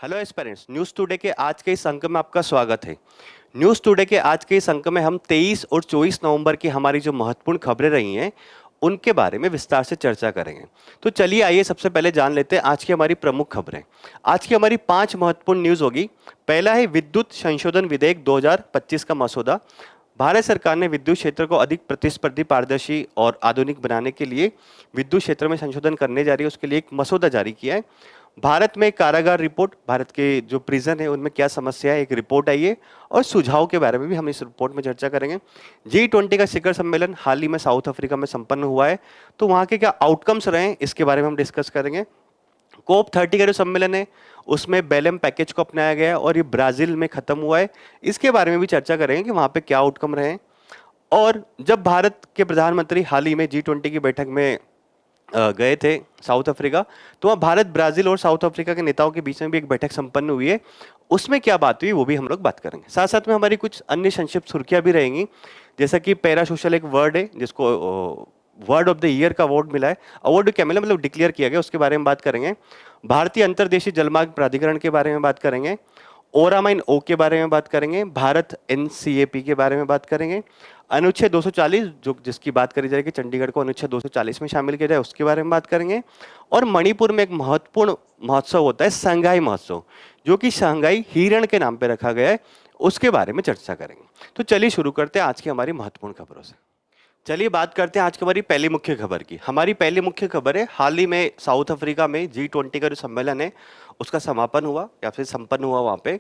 Hello aspirants, news today के आज के इस अंक में आपका स्वागत है। न्यूज़ टुडे के आज के इस अंक में हम 23 और 24 नवंबर की हमारी जो महत्वपूर्ण खबरें रही हैं उनके बारे में विस्तार से चर्चा करेंगे। तो चलिए आइए सबसे पहले जान लेते हैं आज की हमारी प्रमुख खबरें। आज की हमारी 5 महत्वपूर्ण न्यूज़ होगी। पहला है विद्युत संशोधन विधेयक 2025 का मसौदा। भारत सरकार ने विद्युत क्षेत्र को अधिक प्रतिस्पर्धी, पारदर्शी और आधुनिक बनाने के लिए विद्युत क्षेत्र में संशोधन करने जा रही है, उसके लिए एक मसौदा जारी किया है। भारत में कारागार रिपोर्ट, भारत के जो प्रिजन है उनमें क्या समस्या है, एक रिपोर्ट आई है और सुझाव के बारे में भी हम इस रिपोर्ट में चर्चा करेंगे। G20 का शिखर सम्मेलन हाल ही में साउथ अफ्रीका में संपन्न हुआ है, तो वहाँ के क्या आउटकम्स रहे हैं इसके बारे में हम डिस्कस करेंगे। कोप 30 का जो सम्मेलन है उसमें बेलम पैकेज को अपनाया गया है और ये ब्राजील में खत्म हुआ है, इसके बारे में भी चर्चा करेंगे कि वहाँ पे क्या आउटकम रहे। और जब भारत के प्रधानमंत्री हाल ही में G20 की बैठक में गए थे साउथ अफ्रीका, तो वहाँ भारत, ब्राजील और साउथ अफ्रीका के नेताओं के बीच में भी एक बैठक संपन्न हुई है। उसमें क्या बात हुई वो भी हम लोग बात करेंगे। साथ साथ में हमारी कुछ अन्य संक्षिप्त सुर्खियां भी रहेंगी, जैसा कि पैरासोशल एक वर्ड है जिसको वर्ड ऑफ द ईयर का अवार्ड मिला है। अवार्ड क्या मिला, मतलब डिक्लेयर किया गया, उसके बारे में बात करेंगे। भारतीय अंतर्देशीय जलमार्ग प्राधिकरण के बारे में बात करेंगे। ओरामाइन ओ के बारे में बात करेंगे। भारत NCAP के बारे में बात करेंगे। अनुच्छेद 240 जो जिसकी बात करी जाएगी, चंडीगढ़ को अनुच्छेद 240 में शामिल किया जाए, उसके बारे में बात करेंगे। और मणिपुर में एक महत्वपूर्ण महोत्सव होता है संगाई महोत्सव, जो कि शंघाई हिरण के नाम पे रखा गया है, उसके बारे में चर्चा करेंगे। तो चलिए शुरू करते हैं आज की हमारी महत्वपूर्ण खबरों से। चलिए बात करते हैं आज की हमारी पहली मुख्य खबर की। हमारी पहली मुख्य खबर है, हाल ही में साउथ अफ्रीका में G20 का जो सम्मेलन है उसका समापन हुआ या फिर संपन्न हुआ वहाँ पे।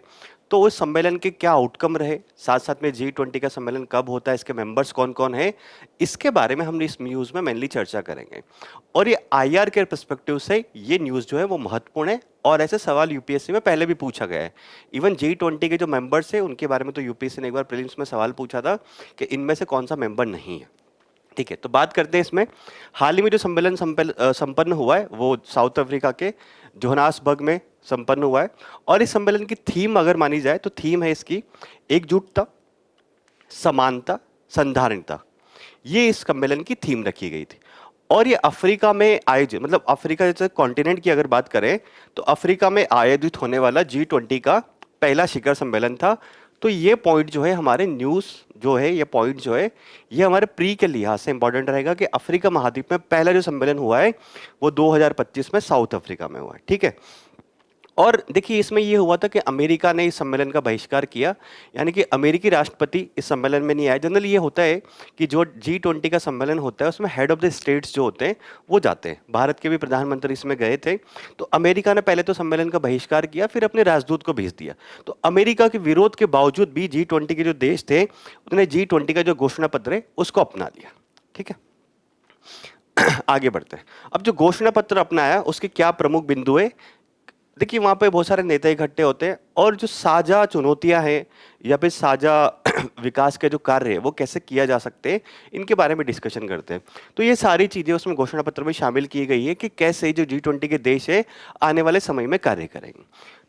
तो उस सम्मेलन के क्या आउटकम रहे, साथ साथ में G20 का सम्मेलन कब होता है, इसके मेंबर्स कौन कौन है, इसके बारे में हम इस न्यूज़ में मेनली चर्चा करेंगे। और ये IR के पर्सपेक्टिव से ये न्यूज़ जो है वो महत्वपूर्ण है और ऐसे सवाल यूपीएससी में पहले भी पूछा गया है। इवन G20 के जो मेंबर्स है उनके बारे में तो यूपीएससी ने एक बार प्रीलिम्स में सवाल पूछा था कि इनमें से कौन सा मेंबर नहीं है। ठीक है, तो बात करते हैं इसमें। हाल ही में जो सम्मेलन संपन्न हुआ है वो साउथ अफ्रीका के जोहान्सबर्ग में संपन्न हुआ है। और इस सम्मेलन की थीम अगर मानी जाए तो थीम है इसकी एकजुटता, समानता, संधारणता। ये इस सम्मेलन की थीम रखी गई थी। और ये अफ्रीका में आयोजित, मतलब अफ्रीका जैसे कॉन्टिनेंट की अगर बात करें तो अफ्रीका में आयोजित होने वाला G20 का पहला शिखर सम्मेलन था। तो ये पॉइंट जो है हमारे न्यूज़ जो है, ये पॉइंट जो है ये हमारे प्री के लिहाज से इंपॉर्टेंट रहेगा कि अफ्रीका महाद्वीप में पहला जो सम्मेलन हुआ है वो 2025 में साउथ अफ्रीका में हुआ है। ठीक है, और देखिए इसमें ये हुआ था कि अमेरिका ने इस सम्मेलन का बहिष्कार किया, यानी कि अमेरिकी राष्ट्रपति इस सम्मेलन में नहीं आए। जनरली ये होता है कि जो G20 का सम्मेलन होता है उसमें हेड ऑफ द स्टेट्स जो होते हैं वो जाते हैं। भारत के भी प्रधानमंत्री इसमें गए थे। तो अमेरिका ने पहले तो सम्मेलन का बहिष्कार किया, फिर अपने राजदूत को भेज दिया। तो अमेरिका के विरोध के बावजूद भी G20 के जो देश थे उन्होंने G20 का जो घोषणा पत्र है उसको अपना लिया। ठीक है, आगे बढ़ते हैं। अब जो घोषणा पत्र अपनाया उसके क्या प्रमुख बिंदु है, देखिए वहाँ पे बहुत सारे नेता इकट्ठे होते हैं और जो साझा चुनौतियां हैं या फिर साझा विकास के जो कार्य है वो कैसे किया जा सकते हैं, इनके बारे में डिस्कशन करते हैं। तो ये सारी चीज़ें उसमें घोषणा पत्र में शामिल की गई है कि कैसे जो G20 के देश है आने वाले समय में कार्य करेंगे।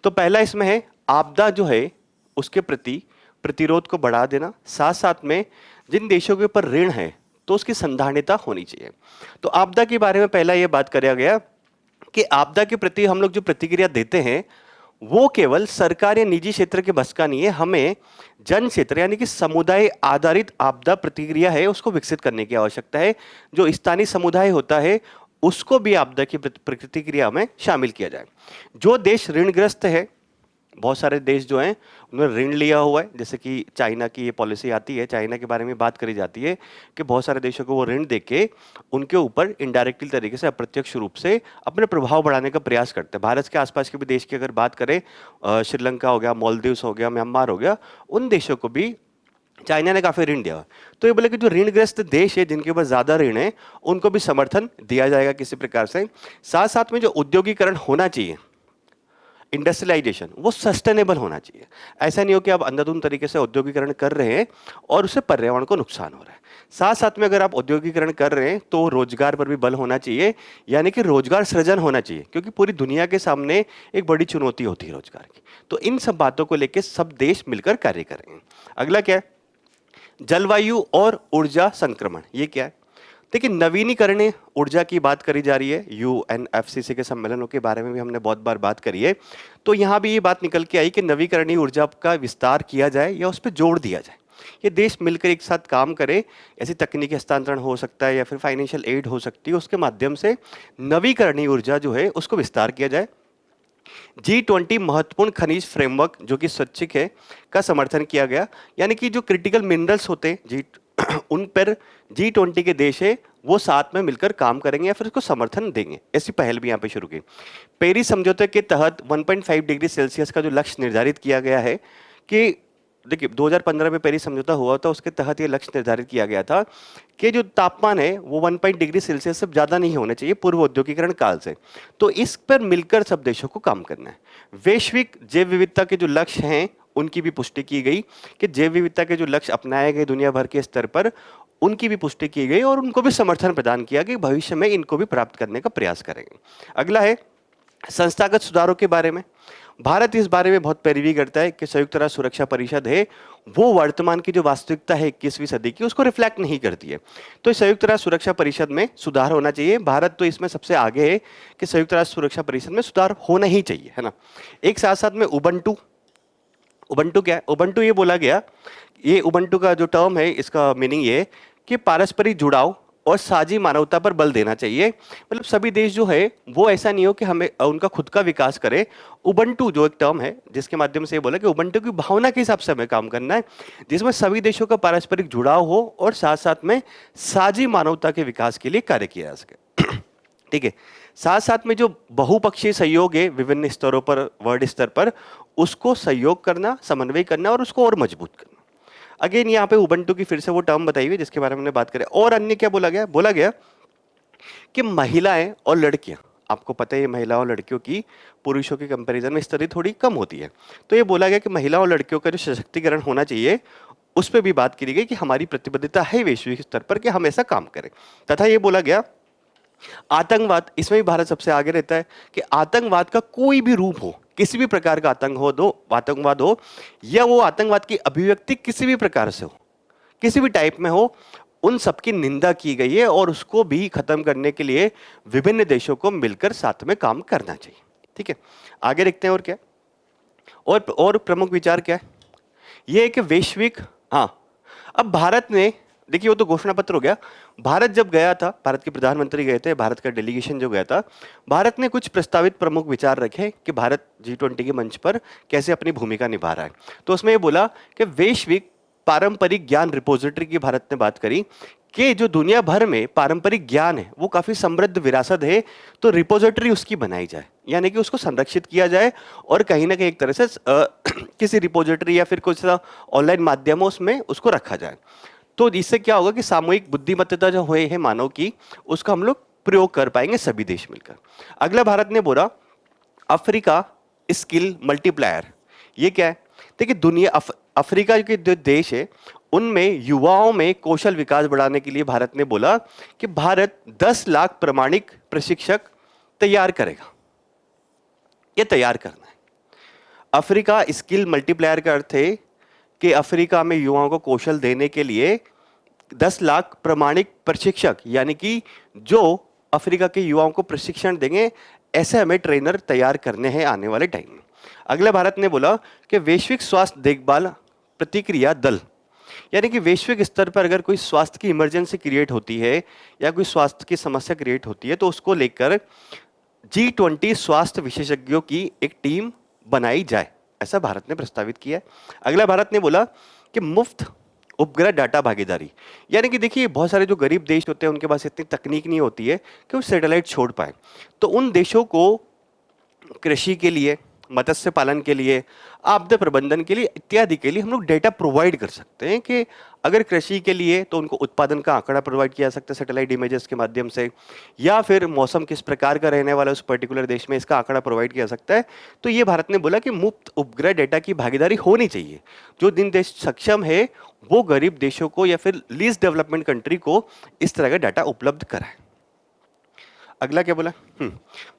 तो पहला इसमें है आपदा जो है उसके प्रति प्रतिरोध को बढ़ा देना, साथ साथ में जिन देशों के ऊपर ऋण है तो उसकी संधारणता होनी चाहिए। तो आपदा के बारे में पहला ये बात किया गया कि आपदा के प्रति हम लोग जो प्रतिक्रिया देते हैं वो केवल सरकार या निजी क्षेत्र के बस का नहीं है, हमें जन क्षेत्र यानी कि समुदाय आधारित आपदा प्रतिक्रिया है उसको विकसित करने की आवश्यकता है। जो स्थानीय समुदाय होता है उसको भी आपदा की प्रतिक्रिया में शामिल किया जाए। जो देश ऋणग्रस्त है, बहुत सारे देश जो हैं उन्होंने ऋण लिया हुआ है, जैसे कि चाइना की ये पॉलिसी आती है, चाइना के बारे में बात करी जाती है कि बहुत सारे देशों को वो ऋण देके उनके ऊपर इनडायरेक्टली तरीके से, अप्रत्यक्ष रूप से अपने प्रभाव बढ़ाने का प्रयास करते हैं। भारत के आसपास के भी देश की अगर बात करें, श्रीलंका हो गया, मालदीव्स हो गया, म्यांमार हो गया, उन देशों को भी चाइना ने काफी ऋण दिया। तो ये बोले कि जो ऋणग्रस्त देश है जिनके ऊपर ज्यादा ऋण है उनको भी समर्थन दिया जाएगा किसी प्रकार से। साथ साथ में जो औद्योगिकरण होना चाहिए, इंडस्ट्रियलाइजेशन, वो सस्टेनेबल होना चाहिए। ऐसा नहीं हो कि आप अंधाधुंध तरीके से औद्योगिकरण कर रहे हैं और उससे पर्यावरण को नुकसान हो रहा है। साथ साथ में अगर आप औद्योगिकरण कर रहे हैं तो रोजगार पर भी बल होना चाहिए, यानी कि रोजगार सृजन होना चाहिए, क्योंकि पूरी दुनिया के सामने एक बड़ी चुनौती होती है रोजगार की। तो इन सब बातों को लेकर सब देश मिलकर कार्य करेंगे। अगला क्या है, जलवायु और ऊर्जा संक्रमण। ये क्या है, देखिए, नवीनीकरणीय ऊर्जा की बात करी जा रही है। यूएनएफसीसी के सम्मेलनों के बारे में भी हमने बहुत बार बात करी है। तो यहाँ भी ये बात निकल के आई कि नवीकरणीय ऊर्जा का विस्तार किया जाए या उस पर जोर दिया जाए। ये देश मिलकर एक साथ काम करे, ऐसी तकनीकी हस्तांतरण हो सकता है या फिर फाइनेंशियल एड हो सकती है, उसके माध्यम से नवीकरणीय ऊर्जा जो है उसको विस्तार किया जाए। G20 महत्वपूर्ण खनिज फ्रेमवर्क जो कि स्वैच्छिक है का समर्थन किया गया, यानी कि जो क्रिटिकल मिनरल्स होते हैं जी उन पर G20 के देश है वो साथ में मिलकर काम करेंगे या फिर उसको समर्थन देंगे। ऐसी पहल भी यहाँ पे शुरू की। पेरिस समझौते के तहत 1.5 डिग्री सेल्सियस का जो लक्ष्य निर्धारित किया गया है कि देखिए 2015 में पेरिस समझौता हुआ था, उसके तहत ये लक्ष्य निर्धारित किया गया था कि जो तापमान है वो 1 डिग्री सेल्सियस से ज़्यादा नहीं होने चाहिए पूर्व औद्योगिकरण काल से। तो इस पर मिलकर सब देशों को काम करना है। वैश्विक जैव विविधता के जो लक्ष्य हैं उनकी भी पुष्टि की गई कि जैव विविधता के जो लक्ष्य अपनाए गए दुनिया भर के स्तर पर, उनकी भी पुष्टि की गई और उनको भी समर्थन प्रदान किया कि भविष्य में इनको भी प्राप्त करने का प्रयास करेंगे। अगला है संस्थागत सुधारों के बारे में। भारत इस बारे में बहुत पैरवी करता है कि संयुक्त राष्ट्र सुरक्षा परिषद है वो वर्तमान की जो वास्तविकता है 21वीं सदी की उसको रिफ्लेक्ट नहीं करती है। तो संयुक्त राष्ट्र सुरक्षा परिषद में सुधार होना चाहिए। भारत तो इसमें सबसे आगे है कि संयुक्त राष्ट्र सुरक्षा परिषद में सुधार होना ही चाहिए, है ना। एक साथ साथ में उबंटू क्या है? उबंटू ये बोला गया, ये उबंटू का जो टर्म है इसका मीनिंग ये है कि पारस्परिक जुड़ाव और साझी मानवता पर बल देना चाहिए। मतलब सभी देश जो है वो ऐसा नहीं हो कि हमें उनका खुद का विकास करे। उबंटू जो एक टर्म है जिसके माध्यम से ये बोला कि उबंटू की भावना के हिसाब से हमें काम करना है, जिसमें सभी देशों का पारस्परिक जुड़ाव हो और साथ साथ में साझी मानवता के विकास के लिए कार्य किया जा सके। ठीक है। साथ साथ में जो बहुपक्षीय सहयोग है विभिन्न स्तरों पर, वर्ल्ड स्तर पर, उसको सहयोग करना, समन्वय करना और उसको और मजबूत करना। अगेन यहाँ पे उबंटू की फिर से वो टर्म बताई हुई जिसके बारे में हमने बात करें। और अन्य क्या बोला गया कि महिलाएं और लड़कियां, आपको पता है महिलाओं और लड़कियों की पुरुषों के कंपैरिजन में स्थिति थोड़ी कम होती है। तो ये बोला गया कि महिलाओं और लड़कियों का जो सशक्तिकरण होना चाहिए उस पर भी बात की गई कि हमारी प्रतिबद्धता है वैश्विक स्तर पर कि हम ऐसा काम करें। तथा ये बोला गया आतंकवाद, इसमें भी भारत सबसे आगे रहता है कि आतंकवाद का कोई भी रूप हो, किसी भी प्रकार का आतंकवाद हो या वो आतंकवाद की अभिव्यक्ति किसी भी प्रकार से हो, किसी भी टाइप में हो, उन सबकी निंदा की गई है और उसको भी खत्म करने के लिए विभिन्न देशों को मिलकर साथ में काम करना चाहिए। ठीक है, आगे देखते हैं और क्या और प्रमुख विचार क्या है। ये है कि वैश्विक, अब भारत ने, देखिए वो तो घोषणा पत्र हो गया। भारत जब गया था, भारत के प्रधानमंत्री गए थे, भारत का डेलीगेशन जो गया था, भारत ने कुछ प्रस्तावित प्रमुख विचार रखे कि भारत G20 के मंच पर कैसे अपनी भूमिका निभा रहा है। तो उसमें ये बोला कि वैश्विक पारंपरिक ज्ञान रिपोजिटरी की भारत ने बात करी कि जो दुनिया भर में पारंपरिक ज्ञान है वो काफी समृद्ध विरासत है, तो रिपोजिटरी उसकी बनाई जाए, यानी कि उसको संरक्षित किया जाए और कहीं ना कहीं एक तरह से किसी रिपोजिटरी या फिर कुछ ऑनलाइन माध्यमों में उसको रखा जाए। तो इससे क्या होगा कि सामूहिक बुद्धिमत्ता जो हुए है मानव की, उसका हम लोग प्रयोग कर पाएंगे सभी देश मिलकर। अगला भारत ने बोला अफ्रीका स्किल मल्टीप्लायर। ये क्या है? देखिए दुनिया अफ्रीका के जो देश है उनमें युवाओं में कौशल विकास बढ़ाने के लिए भारत ने बोला कि भारत 10 लाख प्रामाणिक प्रशिक्षक तैयार करेगा। ये तैयार करना है। अफ्रीका स्किल मल्टीप्लायर का अर्थ है कि अफ्रीका में युवाओं को कौशल देने के लिए 10 लाख प्रामाणिक प्रशिक्षक, यानी कि जो अफ्रीका के युवाओं को प्रशिक्षण देंगे, ऐसे हमें ट्रेनर तैयार करने हैं आने वाले टाइम में। अगले भारत ने बोला कि वैश्विक स्वास्थ्य देखभाल प्रतिक्रिया दल, यानी कि वैश्विक स्तर पर अगर कोई स्वास्थ्य की इमरजेंसी क्रिएट होती है या कोई स्वास्थ्य की समस्या क्रिएट होती है तो उसको लेकर G20 स्वास्थ्य विशेषज्ञों की एक टीम बनाई जाए, ऐसा भारत ने प्रस्तावित किया है। अगला भारत ने बोला कि मुफ्त उपग्रह डाटा भागीदारी, यानी कि देखिए बहुत सारे जो गरीब देश होते हैं उनके पास इतनी तकनीक नहीं होती है कि वो सैटेलाइट छोड़ पाए, तो उन देशों को कृषि के लिए, मत्स्य पालन के लिए, आपदा प्रबंधन के लिए इत्यादि के लिए हम लोग डेटा प्रोवाइड कर सकते हैं कि अगर कृषि के लिए तो उनको उत्पादन का आंकड़ा प्रोवाइड किया जा सकता है सैटेलाइट इमेजेस के माध्यम से, या फिर मौसम किस प्रकार का रहने वाला उस पर्टिकुलर देश में, इसका आंकड़ा प्रोवाइड किया जा सकता है। तो ये भारत ने बोला कि मुफ्त उपग्रह डेटा की भागीदारी होनी चाहिए। जो जिन देश सक्षम है वो गरीब देशों को या फिर लीस्ट डेवलपमेंट कंट्री को इस तरह का डाटा उपलब्ध कराए। अगला क्या बोला?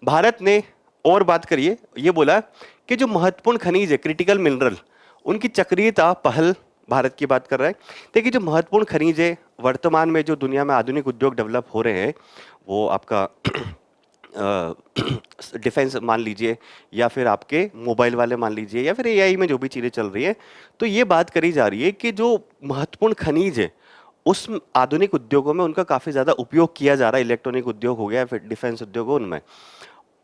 भारत ने और बात करिए, ये बोला कि जो महत्वपूर्ण खनिज है, क्रिटिकल मिनरल, उनकी चक्रीयता पहल, भारत की बात कर रहा है। देखिए जो महत्वपूर्ण खनिज है वर्तमान में जो दुनिया में आधुनिक उद्योग डेवलप हो रहे हैं, वो आपका डिफेंस मान लीजिए, या फिर आपके मोबाइल वाले मान लीजिए, या फिर एआई में जो भी चीज़ें चल रही है, तो ये बात करी जा रही है कि जो महत्वपूर्ण खनिज है उस आधुनिक उद्योगों में उनका काफ़ी ज़्यादा उपयोग किया जा रहा है। इलेक्ट्रॉनिक उद्योग हो गया, फिर डिफेंस उद्योग हो, उनमें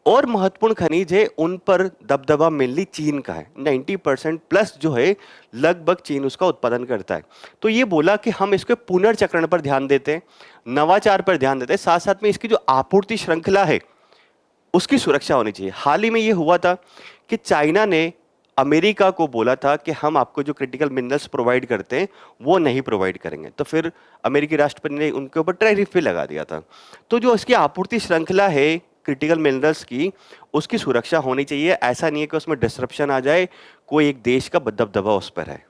और महत्वपूर्ण खनिज है, उन पर दबदबा मेनली चीन का है। 90% प्लस जो है लगभग चीन उसका उत्पादन करता है। तो ये बोला कि हम इसके पुनर्चक्रण पर ध्यान देते हैं, नवाचार पर ध्यान देते हैं, साथ साथ में इसकी जो आपूर्ति श्रृंखला है उसकी सुरक्षा होनी चाहिए। हाल ही में ये हुआ था कि चाइना ने अमेरिका को बोला था कि हम आपको जो क्रिटिकल मिनरल्स प्रोवाइड करते हैं वो नहीं प्रोवाइड करेंगे, तो फिर अमेरिकी राष्ट्रपति ने उनके ऊपर टैरिफ भी लगा दिया था। तो जो इसकी आपूर्ति श्रृंखला है क्रिटिकल मिनरल्स की, उसकी सुरक्षा होनी चाहिए। ऐसा नहीं है कि उसमें डिसरप्शन आ जाए, कोई एक देश का दबदबा उस पर है।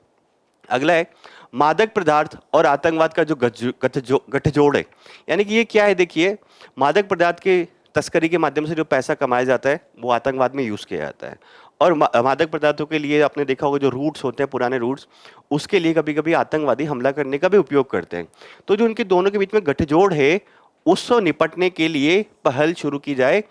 अगला है मादक पदार्थ और आतंकवाद का जो गठजोड़ है, यानी कि ये क्या है, देखिए मादक पदार्थ के तस्करी के माध्यम से जो पैसा कमाया जाता है वो आतंकवाद में यूज किया जाता है, और मादक पदार्थों के लिए आपने देखा होगा जो रूट्स होते हैं, पुराने रूट्स, उसके लिए कभी कभी आतंकवादी हमला करने का भी उपयोग करते हैं। तो जो उनके दोनों के बीच में गठजोड़ है उससे निपटने के लिए पहल शुरू की जाए,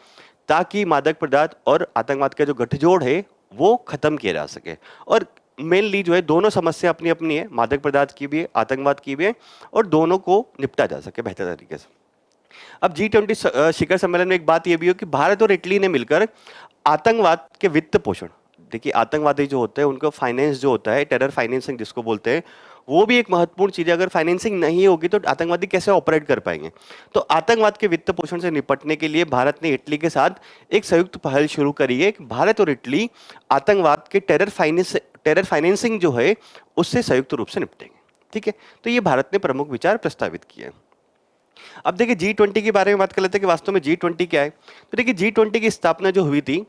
ताकि मादक पदार्थ और आतंकवाद का जो गठजोड़ है वो खत्म किया जा सके। और मेनली जो है दोनों समस्या अपनी अपनी है, मादक पदार्थ की भी है, आतंकवाद की भी है, और दोनों को निपटा जा सके बेहतर तरीके से। अब G20 शिखर सम्मेलन में एक बात यह भी हो कि भारत और इटली ने मिलकर आतंकवाद के वित्त पोषण, देखिए आतंकवादी जो होते हैं उनको फाइनेंस जो होता है, टेरर फाइनेंसिंग जिसको बोलते हैं, वो भी एक महत्वपूर्ण चीज है। अगर फाइनेंसिंग नहीं होगी तो आतंकवादी कैसे ऑपरेट कर पाएंगे। तो आतंकवाद के वित्त पोषण से निपटने के लिए भारत ने इटली के साथ एक संयुक्त पहल शुरू करी है कि भारत और इटली आतंकवाद के टेरर फाइनेंसिंग जो है उससे संयुक्त रूप से निपटेंगे। ठीक है, तो ये भारत ने प्रमुख विचार प्रस्तावित किए हैं। अब देखिए G20 के बारे में बात कर लेते हैं कि वास्तव में G20 क्या है। तो देखिए G20 की स्थापना जो हुई थी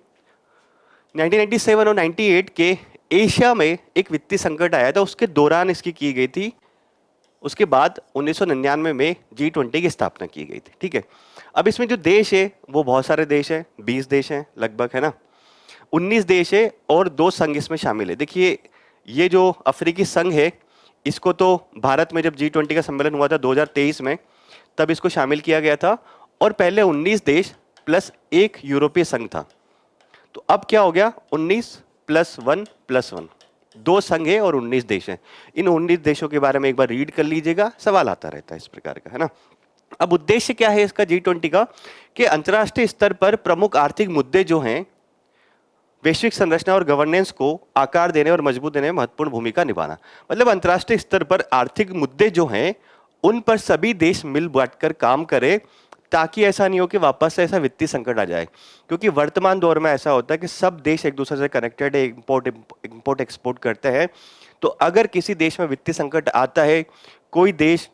1997 और 98 के एशिया में एक वित्तीय संकट आया था, उसके दौरान इसकी की गई थी। उसके बाद 1999 में G20 की स्थापना की गई थी। ठीक है, अब इसमें जो देश है वो बहुत सारे देश हैं, 20 देश हैं लगभग, है ना, 19 देश है और 2 संघ इसमें शामिल है। देखिए ये जो अफ्रीकी संघ है, इसको तो भारत में जब G20 का सम्मेलन हुआ था 2023 में, तब इसको शामिल किया गया था, और पहले 19 देश प्लस एक यूरोपीय संघ था। तो अब क्या हो गया, 19 + 1 + 1, 2 संघ है और 19 देश हैं। इन 19 देशों के बारे में एक बार रीड कर लीजिएगा, सवाल आता रहता है इस प्रकार का, है ना। अब उद्देश्य क्या है इसका G20 का, कि अंतर्राष्ट्रीय स्तर पर प्रमुख आर्थिक मुद्दे जो हैं, वैश्विक संरचना और गवर्नेंस को आकार देने और मजबूत देने में महत्वपूर्ण भूमिका निभाना। मतलब अंतर्राष्ट्रीय स्तर पर आर्थिक मुद्दे जो हैं उन पर सभी देश मिल बांटकर काम करें, ताकि ऐसा नहीं हो कि वापस से ऐसा वित्तीय संकट आ जाए। क्योंकि वर्तमान दौर में ऐसा होता है कि सब देश एक दूसरे से कनेक्टेड है, इंपोर्ट एक्सपोर्ट करते हैं। तो अगर किसी देश में वित्तीय संकट आता है, कोई देश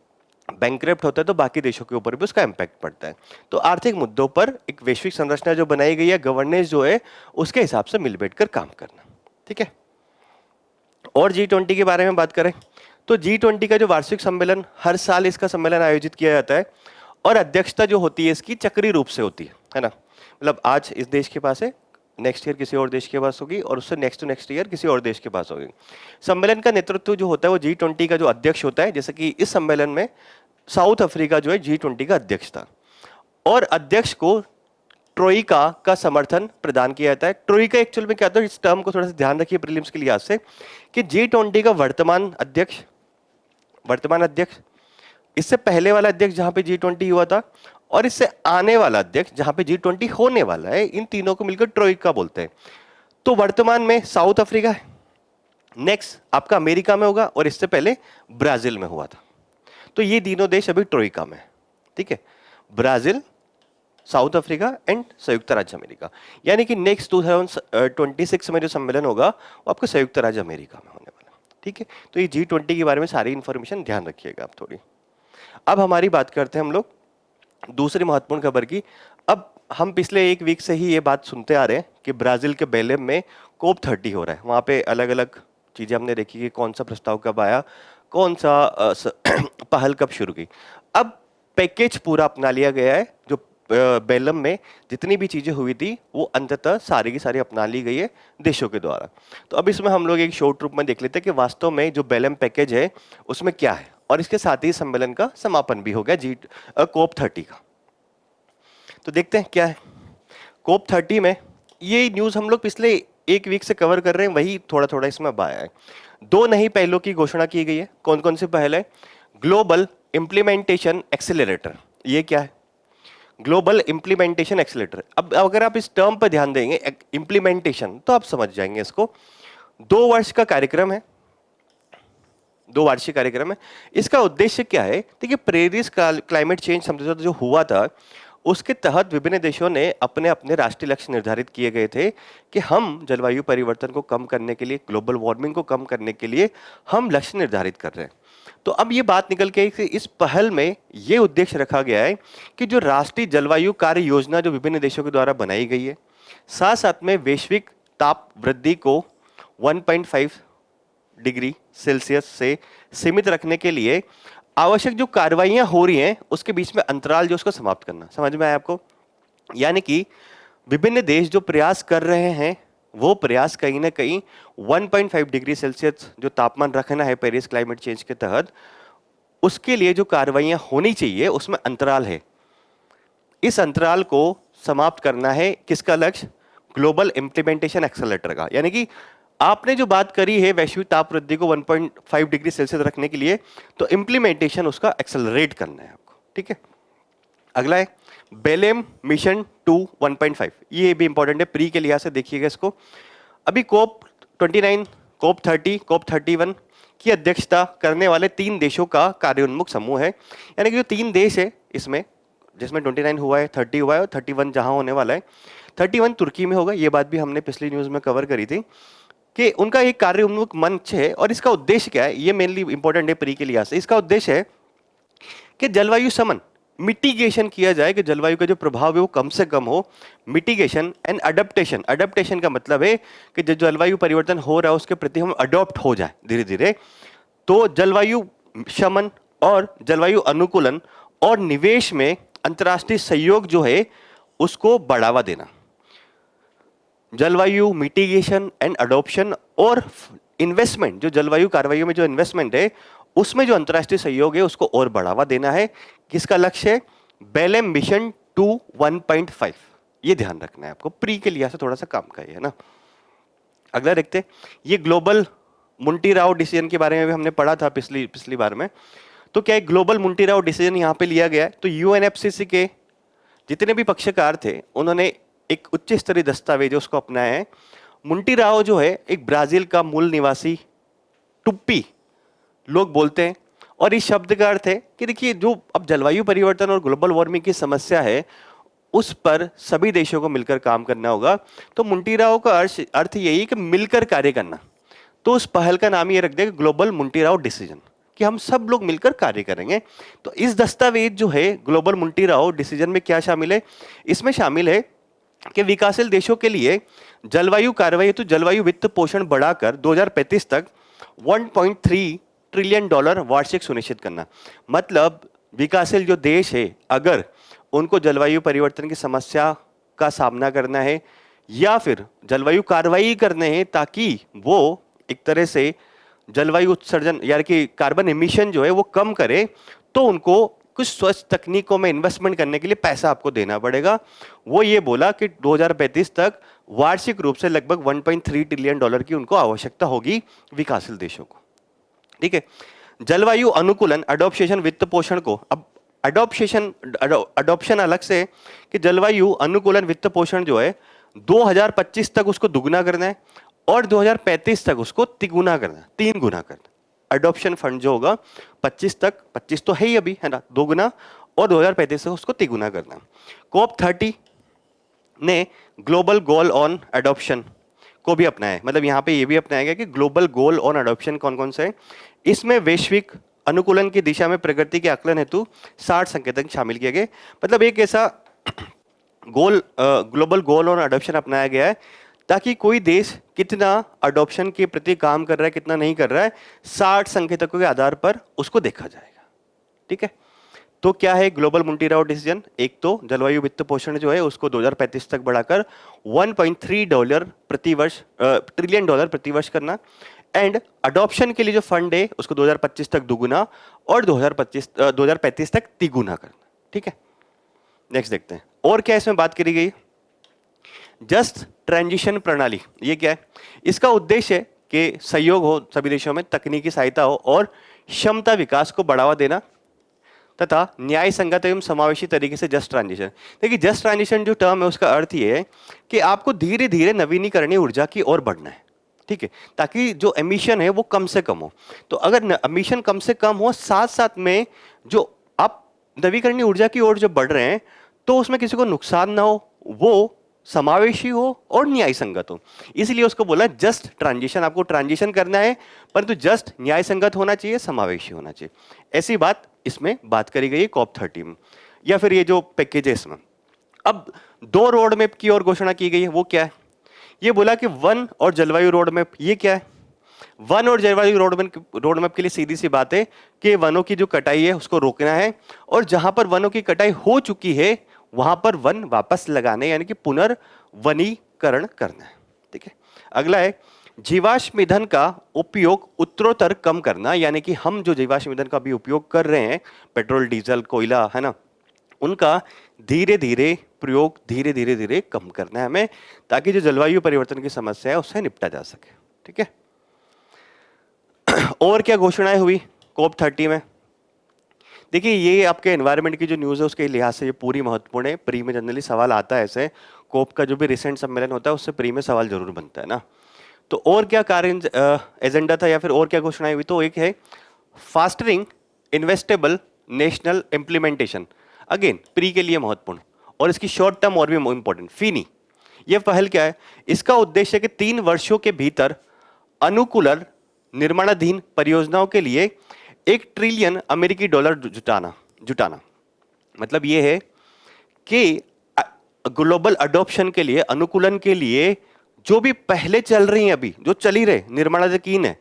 बैंकरप्ट होता है, तो बाकी देशों के ऊपर भी उसका इम्पैक्ट पड़ता है। तो आर्थिक मुद्दों पर एक वैश्विक संरचना जो बनाई गई है, गवर्नेंस जो है, उसके हिसाब से मिल बैठकर काम करना। ठीक है, और G20 के बारे में बात करें तो G20 का जो वार्षिक सम्मेलन, हर साल इसका सम्मेलन आयोजित किया जाता है, और अध्यक्षता जो होती है इसकी चक्रीय रूप से होती है ना। मतलब आज इस देश के पास है, नेक्स्ट ईयर किसी और देश के पास होगी, और उससे नेक्स्ट टू नेक्स्ट ईयर किसी और देश के पास होगी। सम्मेलन का नेतृत्व जो होता है वो G20 का जो अध्यक्ष होता है, जैसे कि इस सम्मेलन में साउथ अफ्रीका जो है G20 का अध्यक्ष था, और अध्यक्ष को ट्रोइका का समर्थन प्रदान किया जाता है। ट्रोइका एक्चुअल में क्या था, इस टर्म को थोड़ा सा ध्यान रखिए प्रीलिम्स के लिहाज से, कि G20 का वर्तमान अध्यक्ष, इससे पहले वाला अध्यक्ष जहां पे G20 हुआ था, और इससे आने वाला अध्यक्ष जहां पे G20 होने वाला है, इन तीनों को मिलकर ट्रोइका बोलते हैं। तो वर्तमान में साउथ अफ्रीका है, नेक्स्ट आपका अमेरिका में होगा, और इससे पहले ब्राजील में हुआ था। तो ये तीनों देश अभी ट्रोइका में है। ठीक है, ब्राजील, साउथ अफ्रीका एंड संयुक्त राज्य अमेरिका। यानी कि नेक्स्ट 2026 में जो सम्मेलन होगा वो आपको संयुक्त राज्य अमेरिका में होने वाला है। ठीक है, तो ये G20 के बारे में सारी इंफॉर्मेशन ध्यान रखिएगा आप थोड़ी। अब हमारी बात करते हैं हम लोग दूसरी महत्वपूर्ण खबर की। अब हम पिछले एक वीक से ही ये बात सुनते आ रहे हैं कि ब्राजील के बेलेम में COP30 हो रहा है। वहाँ पे अलग अलग चीज़ें हमने देखी कि कौन सा प्रस्ताव कब आया, कौन सा पहल कब शुरू की। अब पैकेज पूरा अपना लिया गया है। जो बेलम में जितनी भी चीज़ें हुई थी वो अंततः सारी की सारी अपना ली गई है देशों के द्वारा। तो अब इसमें हम लोग एक शॉर्ट रूप में देख लेते हैं कि वास्तव में जो बेलम पैकेज है उसमें क्या है और इसके साथ ही सम्मेलन का समापन भी हो गया COP 30 का। तो देखते हैं क्या है COP 30 में। ये न्यूज हम लोग पिछले एक वीक से कवर कर रहे हैं, वही थोड़ा थोड़ा इसमें अब आया है। 2 नई पहलों की घोषणा की गई है। कौन कौन से पहल है? Global implementation accelerator. ये क्या है? Global implementation accelerator. अब अगर आप इस टर्म पर ध्यान देंगे इम्प्लीमेंटेशन, तो आप समझ जाएंगे इसको। 2 वर्ष का कार्यक्रम है, 2 वार्षिक कार्यक्रम है। इसका उद्देश्य क्या है? देखिए, पेरिस क्लाइमेट चेंज समझौता जो हुआ था, उसके तहत विभिन्न देशों ने अपने अपने राष्ट्रीय लक्ष्य निर्धारित किए गए थे कि हम जलवायु परिवर्तन को कम करने के लिए, ग्लोबल वार्मिंग को कम करने के लिए हम लक्ष्य निर्धारित कर रहे हैं। तो अब ये बात निकल के कि इस पहल में ये उद्देश्य रखा गया है कि जो राष्ट्रीय जलवायु कार्य योजना जो विभिन्न देशों के द्वारा बनाई गई है, साथ साथ में वैश्विक ताप वृद्धि को 1.5 डिग्री सेल्सियस से सीमित रखने के लिए आवश्यक जो कार्रवाइयां हो रही हैं, उसके बीच में अंतराल जो उसको समाप्त करना। समझ में आया आपको? यानी कि विभिन्न देश जो प्रयास कर रहे हैं, वो प्रयास कहीं ना कहीं 1.5 डिग्री सेल्सियस जो तापमान रखना है पेरिस क्लाइमेट चेंज के तहत, उसके लिए जो कार्रवाइयां होनी चाहिए उसमें अंतराल है। इस अंतराल को समाप्त करना है। किसका लक्ष्य? ग्लोबल इम्प्लीमेंटेशन एक्सेलरेटर का। यानी कि आपने जो बात करी है वैश्विक ताप वृद्धि को 1.5 डिग्री सेल्सियस रखने के लिए, तो इम्प्लीमेंटेशन उसका एक्सेलरेट करना है आपको। ठीक है, अगला है बेलेम मिशन 2 1.5। ये भी इंपॉर्टेंट है, प्री के लिहाज से देखिएगा इसको। अभी COP 29, COP 30, COP 31 की अध्यक्षता करने वाले 3 देशों का कार्योन्मुख समूह है। यानी कि जो 3 देश है इसमें, जिसमें 29 हुआ है, 30 हुआ है और 31 जहां होने वाला है। 31 तुर्की में होगा। ये बात भी हमने पिछली न्यूज में कवर करी थी कि उनका एक कार्योन्मुख मंच है। और इसका उद्देश्य क्या है? ये मेनली इंपॉर्टेंट है प्री के लिहाज से। इसका उद्देश्य है कि जलवायु शमन, मिटिगेशन किया जाए, कि जलवायु का जो प्रभाव है वो कम से कम हो। Mitigation and adaptation. अडप्टेशन का मतलब है कि जो जलवायु परिवर्तन हो रहा है उसके प्रति हम अडॉप्ट हो जाए धीरे धीरे। तो जलवायु शमन और जलवायु अनुकूलन और निवेश में अंतर्राष्ट्रीय सहयोग जो है उसको बढ़ावा देना। जलवायु मिटिगेशन एंड अडॉप्शन और इन्वेस्टमेंट, जो जलवायु कार्रवाइयों में जो इन्वेस्टमेंट है उसमें जो अंतर्राष्ट्रीय सहयोग है उसको और बढ़ावा देना है। किसका लक्ष्य है? बेलेम मिशन 2 1.5। ये ध्यान रखना है आपको, प्री के लिहाज से थोड़ा सा काम का है ना। अगला देखते हैं, ये ग्लोबल मुंटीराओ डिसीजन के बारे में भी हमने पढ़ा था पिछली बार में। तो क्या है ग्लोबल मुंटीराओ डिसीजन यहाँ पे लिया गया है? तो UNFCCC के जितने भी पक्षकार थे उन्होंने एक उच्च स्तरीय दस्तावेज उसको अपनाया है। मुंटीराओ जो है एक ब्राजील का मूल निवासी टुप्पी लोग बोलते हैं। और इस शब्द का अर्थ है कि देखिए, जो अब जलवायु परिवर्तन और ग्लोबल वार्मिंग की समस्या है उस पर सभी देशों को मिलकर काम करना होगा। तो मुंटीराओ का अर्थ यही है कि मिलकर कार्य करना। तो उस पहल का नाम ये रख दिया ग्लोबल मुंटीराओ डिसीजन, कि हम सब लोग मिलकर कार्य करेंगे। तो इस दस्तावेज जो है ग्लोबल मुंटीराओ डिसीजन में क्या शामिल है? इसमें शामिल है कि विकासशील देशों के लिए जलवायु कार्रवाई तो जलवायु वित्त पोषण बढ़ाकर 2035 तक 1.3 ट्रिलियन डॉलर वार्षिक सुनिश्चित करना। मतलब विकासशील जो देश है, अगर उनको जलवायु परिवर्तन की समस्या का सामना करना है या फिर जलवायु कार्रवाई करने हैं ताकि वो एक तरह से जलवायु उत्सर्जन यानी कि कार्बन एमिशन जो है वो कम करे, तो उनको कुछ स्वच्छ तकनीकों में इन्वेस्टमेंट करने के लिए पैसा आपको देना पड़ेगा। वो ये बोला कि 2035 तक वार्षिक रूप से लगभग 1.3 ट्रिलियन डॉलर की उनको आवश्यकता होगी विकासशील देशों को। ठीक है, जलवायु अनुकूलन अडॉप्शन वित्त पोषण को, अब अडॉप्शन अलग से कि जलवायु अनुकूलन वित्त पोषण जो है 2025 तक उसको दुगना करना है और 2035 तक उसको तिगुना करना, 3 गुना करना। अडॉप्शन फंड जो होगा 25 तक, 25 तो है ही अभी, है ना, 2 गुना, और 2035 तक उसको तिगुना करना। COP 30 ने ग्लोबल गोल ऑन अडॉप्शन को भी अपनाया है। मतलब यहाँ पे ये भी अपनाया गया कि ग्लोबल गोल ऑन अडॉप्शन कौन कौन से है। इसमें वैश्विक अनुकूलन की दिशा में प्रगति के आकलन हेतु 60 संकेतक शामिल किए गए। मतलब एक ऐसा ग्लोबल गोल ऑन अडॉप्शन अपनाया गया है ताकि कोई देश कितना अडॉप्शन के प्रति काम कर रहा है कितना नहीं कर रहा है, 60 संकेतकों के आधार पर उसको देखा जाएगा। ठीक है, तो क्या है ग्लोबल मुंटीराओ डिसीजन? एक तो जलवायु वित्त पोषण जो है उसको 2035 तक बढ़ाकर 1.3 ट्रिलियन डॉलर प्रति वर्ष करना। एंड अडॉप्शन के लिए जो फंड है उसको 2025 तक दुगुना और 2035 तक तिगुना करना। ठीक है, नेक्स्ट देखते हैं और क्या इसमें बात करी गई। जस्ट ट्रांजिशन प्रणाली, ये क्या है? इसका उद्देश्य है कि सहयोग हो सभी देशों में, तकनीकी सहायता हो और क्षमता विकास को बढ़ावा देना तथा न्याय संगत एवं समावेशी तरीके से जस्ट ट्रांजिशन। देखिए, जस्ट ट्रांजिशन जो टर्म है उसका अर्थ ये है कि आपको धीरे धीरे नवीनीकरणीय ऊर्जा की ओर बढ़ना है। ठीक है, ताकि जो एमिशन है वो कम से कम हो। तो अगर एमिशन कम से कम हो, साथ साथ में जो आप नवीकरणीय ऊर्जा की ओर जो बढ़ रहे हैं तो उसमें किसी को नुकसान ना हो, वो समावेशी हो और न्याय संगत हो, इसलिए उसको बोला जस्ट ट्रांजिशन। आपको ट्रांजिशन करना है परंतु जस्ट न्याय संगत होना चाहिए, समावेशी होना चाहिए। ऐसी बात इसमें बात करी गई COP30 में, या फिर ये जो पैकेज है इसमें। अब 2 रोड मैप की और घोषणा की गई है, वो क्या है? ये बोला कि वन और जलवायु रोड मैप। ये क्या है? वन और जलवायु रोड मैप के लिए सीधी सी बात है कि वनों की जो कटाई है उसको रोकना है और जहां पर वनों की कटाई हो चुकी है वहां पर वन वापस लगाने यानी कि पुनर्वनीकरण करना है। ठीक है, अगला है जीवाश्म ईंधन का उपयोग उत्तरोत्तर कम करना, यानी कि हम जो जीवाश्म ईंधन का भी उपयोग कर रहे हैं, पेट्रोल, डीजल, कोयला, है ना, उनका धीरे धीरे प्रयोग धीरे धीरे कम करना है हमें, ताकि जो जलवायु परिवर्तन की समस्या है उससे निपटा जा सके। ठीक है, और क्या घोषणाएं हुई COP30 में? देखिए, ये आपके एनवायरनमेंट की जो न्यूज़ है उसके लिहाज से ये पूरी महत्वपूर्ण है। प्री में जनरली सवाल आता है ऐसे, कोप का जो भी रिसेंट सम्मेलन होता है उससे प्री में सवाल जरूर बनता है ना। तो और क्या कार्य एजेंडा था या फिर और क्या घोषणाएं हुई? तो एक है fostering investable national implementation, again pre के लिए महत्वपूर्ण, और इसकी शॉर्ट टर्म और भी इंपॉर्टेंट, फिनी। ये पहल क्या है? इसका उद्देश्य है कि 3 वर्षों के भीतर अनुकूलन निर्माणाधीन परियोजनाओं के लिए $1 ट्रिलियन अमेरिकी डॉलर जुटाना। मतलब ये है कि ग्लोबल अडॉप्शन के लिए, अनुकूलन के लिए जो भी पहले चल रही हैं, अभी जो चली रहे निर्माणाधीन है,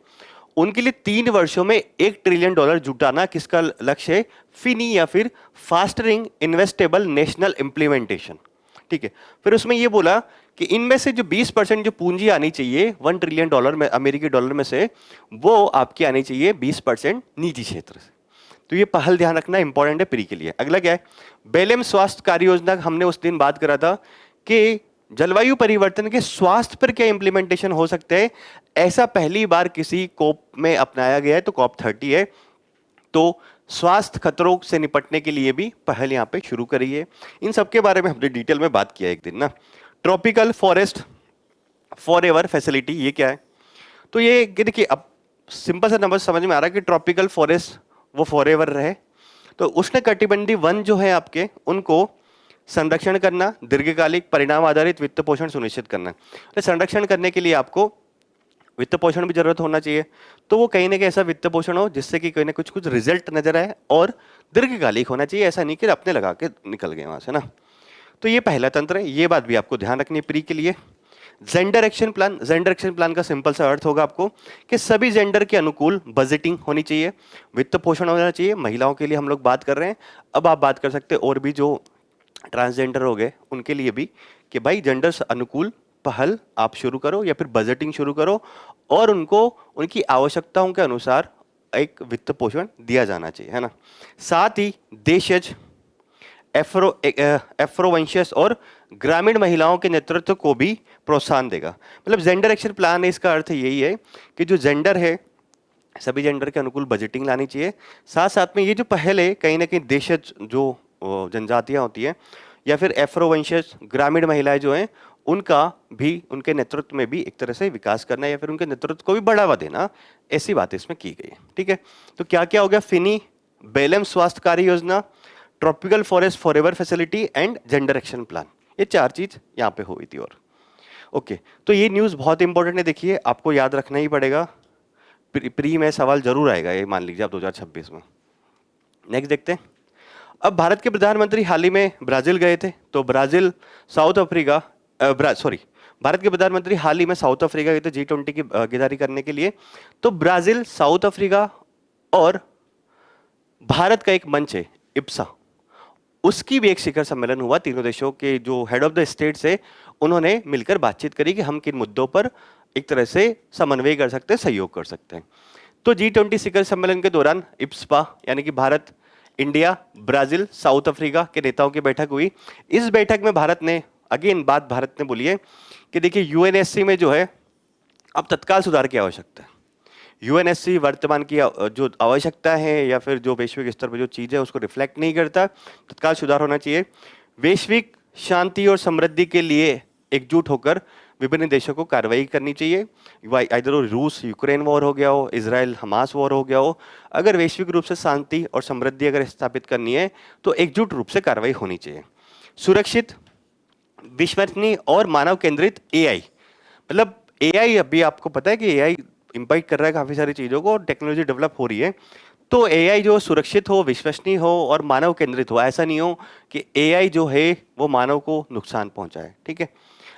उनके लिए 3 वर्षों में $1 ट्रिलियन जुटाना। किसका लक्ष्य है? फिनी या फिर फास्टरिंग इन्वेस्टेबल नेशनल इंप्लीमेंटेशन। ठीक है, फिर उसमें ये बोला कि इनमें से जो 20% जो पूंजी आनी चाहिए $1 ट्रिलियन में, अमेरिकी डॉलर में से, वो आपकी आनी चाहिए 20% निजी क्षेत्र से। तो ये पहल ध्यान रखना इंपॉर्टेंट है प्री के लिए। अगला क्या है? बेलेम स्वास्थ्य कार्य योजना। हमने उस दिन बात करा था कि जलवायु परिवर्तन के स्वास्थ्य पर क्या इंप्लीमेंटेशन हो सकते हैं, ऐसा पहली बार किसी कोप में अपनाया गया है, तो COP30 है। तो स्वास्थ्य खतरों से निपटने के लिए भी पहल यहाँ पे शुरू करी है। इन सब के बारे में हमने डिटेल में बात किया एक दिन ना। ट्रॉपिकल फॉरेस्ट फॉरएवर फैसिलिटी, ये क्या है? तो ये देखिए, अब सिंपल सा नंबर समझ में आ रहा है कि ट्रॉपिकल फॉरेस्ट वो फॉरएवर रहे। तो उष्णकटिबंधीय वन जो है आपके, उनको संरक्षण करना, दीर्घकालिक परिणाम आधारित वित्त पोषण सुनिश्चित करना। तो संरक्षण करने के लिए आपको वित्त पोषण भी जरूरत होना चाहिए। तो वो कहीं ना कहीं ऐसा वित्त पोषण हो जिससे कि कहीं ना कुछ रिजल्ट नजर आए, और दीर्घकालिक होना चाहिए, ऐसा नहीं कि अपने लगा के निकल गए वहां से ना। तो ये पहला तंत्र है, ये बात भी आपको ध्यान रखनी है प्री के लिए। Gender action plan. Gender action plan का सिंपल सा अर्थ होगा आपको कि सभी जेंडर के अनुकूल बजटिंग होनी चाहिए, वित्त पोषण होना चाहिए। महिलाओं के लिए हम लोग बात कर रहे हैं, अब आप बात कर सकते हैं और भी जो ट्रांसजेंडर हो गए उनके लिए भी, कि भाई जेंडर अनुकूल पहल आप शुरू करो या फिर बजटिंग शुरू करो, और उनको उनकी आवश्यकताओं के अनुसार एक वित्त पोषण दिया जाना चाहिए, है ना। साथ ही देशज एफ्रोवंशियस और ग्रामीण महिलाओं के नेतृत्व को भी प्रोत्साहन देगा। मतलब जेंडर एक्शन प्लान है, इसका अर्थ यही है कि जो जेंडर है सभी जेंडर के अनुकूल बजटिंग लानी चाहिए। साथ साथ में ये जो पहल है, कहीं ना कहीं देशज जो जनजातियां होती हैं या फिर एफ्रोवंशियस ग्रामीण महिलाएं जो हैं, उनका भी, उनके नेतृत्व में भी एक तरह से विकास करना या फिर उनके नेतृत्व को भी बढ़ावा देना, ऐसी बात इसमें की गई है। ठीक है, तो क्या क्या हो गया? फिनी, बेलम स्वास्थ्य कार्य योजना, tropical forest forever facility and gender action plan, ये 4 चीज यहाँ पे हुई थी। और ओके, तो ये न्यूज बहुत इंपॉर्टेंट है, देखिए आपको याद रखना ही पड़ेगा, प्री में सवाल जरूर आएगा ये, मान लीजिए आप 2026 में। नेक्स्ट देखते हैं। अब भारत के प्रधानमंत्री हाल ही में ब्राजील गए थे, तो ब्राजील साउथ अफ्रीका भारत के प्रधानमंत्री हाल ही में साउथ अफ्रीका गए थे G20 की भागीदारी करने के लिए। तो ब्राजील, साउथ अफ्रीका और भारत का एक मंच है इप्सा, उसकी भी एक शिखर सम्मेलन हुआ। तीनों देशों के जो हेड ऑफ द स्टेट्स है उन्होंने मिलकर बातचीत करी कि हम किन मुद्दों पर एक तरह से समन्वय कर सकते हैं, सहयोग कर सकते हैं। तो G20 शिखर सम्मेलन के दौरान इप्सपा यानी कि Bharat, India, Brazil, south Africa के नेताओं की बैठक हुई। इस बैठक में भारत ने, अगेन बात भारत ने बोली है कि देखिए यूएनएससी में जो है अब तत्काल सुधार की आवश्यकता है। यूएनएससी वर्तमान की जो आवश्यकता है या फिर जो वैश्विक स्तर पर जो चीज़ है उसको रिफ्लेक्ट नहीं करता, तत्काल सुधार होना चाहिए। वैश्विक शांति और समृद्धि के लिए एकजुट होकर विभिन्न देशों को कार्रवाई करनी चाहिए। इधर रूस यूक्रेन वॉर हो गया हो, इजराइल हमास वॉर हो गया हो, अगर वैश्विक रूप से शांति और समृद्धि अगर स्थापित करनी है तो एकजुट रूप से कार्रवाई होनी चाहिए। सुरक्षित, विश्वसनीय और मानव केंद्रित एआई, मतलब एआई, अभी आपको पता है कि एआई इम्पैक्ट कर रहा है काफ़ी सारी चीज़ों को, टेक्नोलॉजी डेवलप हो रही है। तो एआई जो सुरक्षित हो, विश्वसनीय हो और मानव केंद्रित हो, ऐसा नहीं हो कि एआई जो है वो मानव को नुकसान पहुंचाए, ठीक है।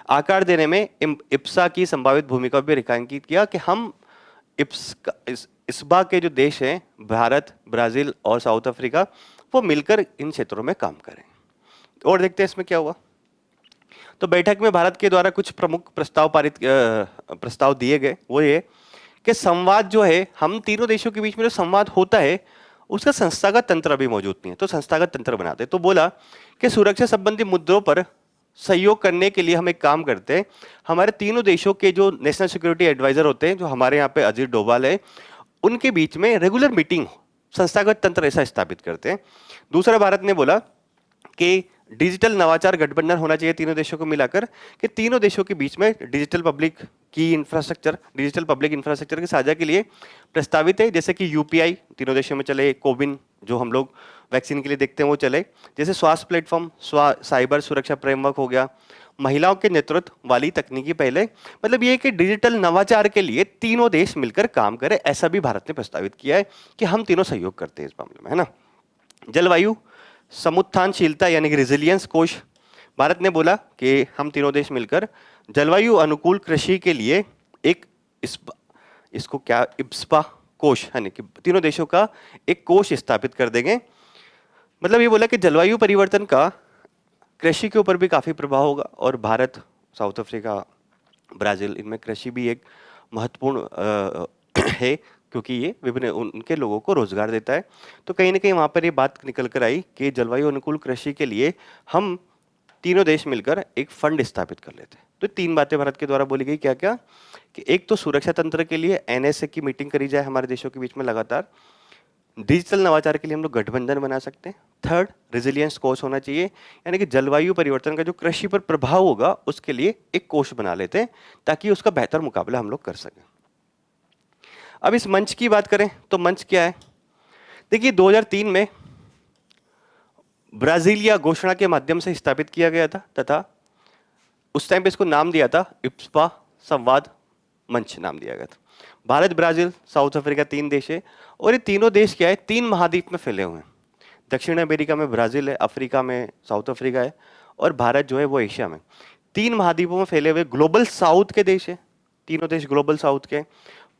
आकार देने में इप्सा की संभावित भूमिका भी रेखांकित किया कि हम इस्बा के जो देश हैं, भारत, ब्राजील और साउथ अफ्रीका, वो मिलकर इन क्षेत्रों में काम करें। और देखते हैं इसमें क्या हुआ। तो बैठक में भारत के द्वारा कुछ प्रमुख प्रस्ताव दिए गए। वो ये कि संवाद जो है, हम तीनों देशों के बीच में जो संवाद होता है उसका संस्थागत तंत्र अभी मौजूद नहीं है, तो संस्थागत तंत्र बनाते। तो बोला कि सुरक्षा संबंधी मुद्दों पर सहयोग करने के लिए हम एक काम करते हैं, हमारे तीनों देशों के जो नेशनल सिक्योरिटी एडवाइजर होते हैं, जो हमारे यहाँ पे अजीत डोभाल है, उनके बीच में रेगुलर मीटिंग हो, संस्थागत तंत्र ऐसा स्थापित करते हैं। दूसरा, भारत ने बोला कि डिजिटल नवाचार गठबंधन होना चाहिए तीनों देशों को मिलाकर, कि तीनों देशों के बीच में डिजिटल पब्लिक इंफ्रास्ट्रक्चर के साझा के लिए प्रस्तावित है, जैसे कि यूपीआई तीनों देशों में चले, कोविन जो हम लोग वैक्सीन के लिए देखते हैं वो चले, जैसे स्वास्थ्य प्लेटफॉर्म, साइबर सुरक्षा फ्रेमवर्क हो गया, महिलाओं के नेतृत्व वाली तकनीकी पहले, मतलब ये कि डिजिटल नवाचार के लिए तीनों देश मिलकर काम करें, ऐसा भी भारत ने प्रस्तावित किया है कि हम तीनों सहयोग करते हैं इस मामले में, है ना। जलवायु समुत्थानशीलता यानी कि रेजिलियंस कोष, भारत ने बोला कि हम तीनों देश मिलकर जलवायु अनुकूल कृषि के लिए एक इसको क्या इप्सपा कोष यानी कि तीनों देशों का एक कोष स्थापित कर देंगे। मतलब ये बोला कि जलवायु परिवर्तन का कृषि के ऊपर भी काफ़ी प्रभाव होगा, और भारत, साउथ अफ्रीका, ब्राज़ील, इनमें कृषि भी एक महत्वपूर्ण है, क्योंकि ये विभिन्न उनके लोगों को रोजगार देता है। तो कहीं ना कहीं वहाँ पर ये बात निकल कर आई कि जलवायु अनुकूल कृषि के लिए हम तीनों देश मिलकर एक फंड स्थापित कर लेते हैं। तो तीन बातें भारत के द्वारा बोली गई, क्या क्या, कि एक तो सुरक्षा तंत्र के लिए एनएसए की मीटिंग करी जाए हमारे देशों के बीच में लगातार, डिजिटल नवाचार के लिए हम लोग गठबंधन बना सकते हैं, थर्ड रेजिलियंस कोष होना चाहिए, यानी कि जलवायु परिवर्तन का जो कृषि पर प्रभाव होगा उसके लिए एक कोष बना लेते हैं ताकि उसका बेहतर मुकाबला हम लोग कर सकें। अब इस मंच की बात करें तो मंच क्या है, देखिए 2003 में ब्राजीलिया घोषणा के माध्यम से स्थापित किया गया था, तथा उस टाइम पे इसको नाम दिया था इप्सपा संवाद मंच नाम दिया गया था। भारत, ब्राजील, साउथ अफ्रीका तीन देश है, और ये तीनों देश क्या है, तीन महाद्वीप में फैले हुए हैं। दक्षिण अमेरिका में ब्राजील है, अफ्रीका में साउथ अफ्रीका है, और भारत जो है वो एशिया में। तीन महाद्वीपों में फैले हुए ग्लोबल साउथ के देश है, तीनों देश ग्लोबल साउथ के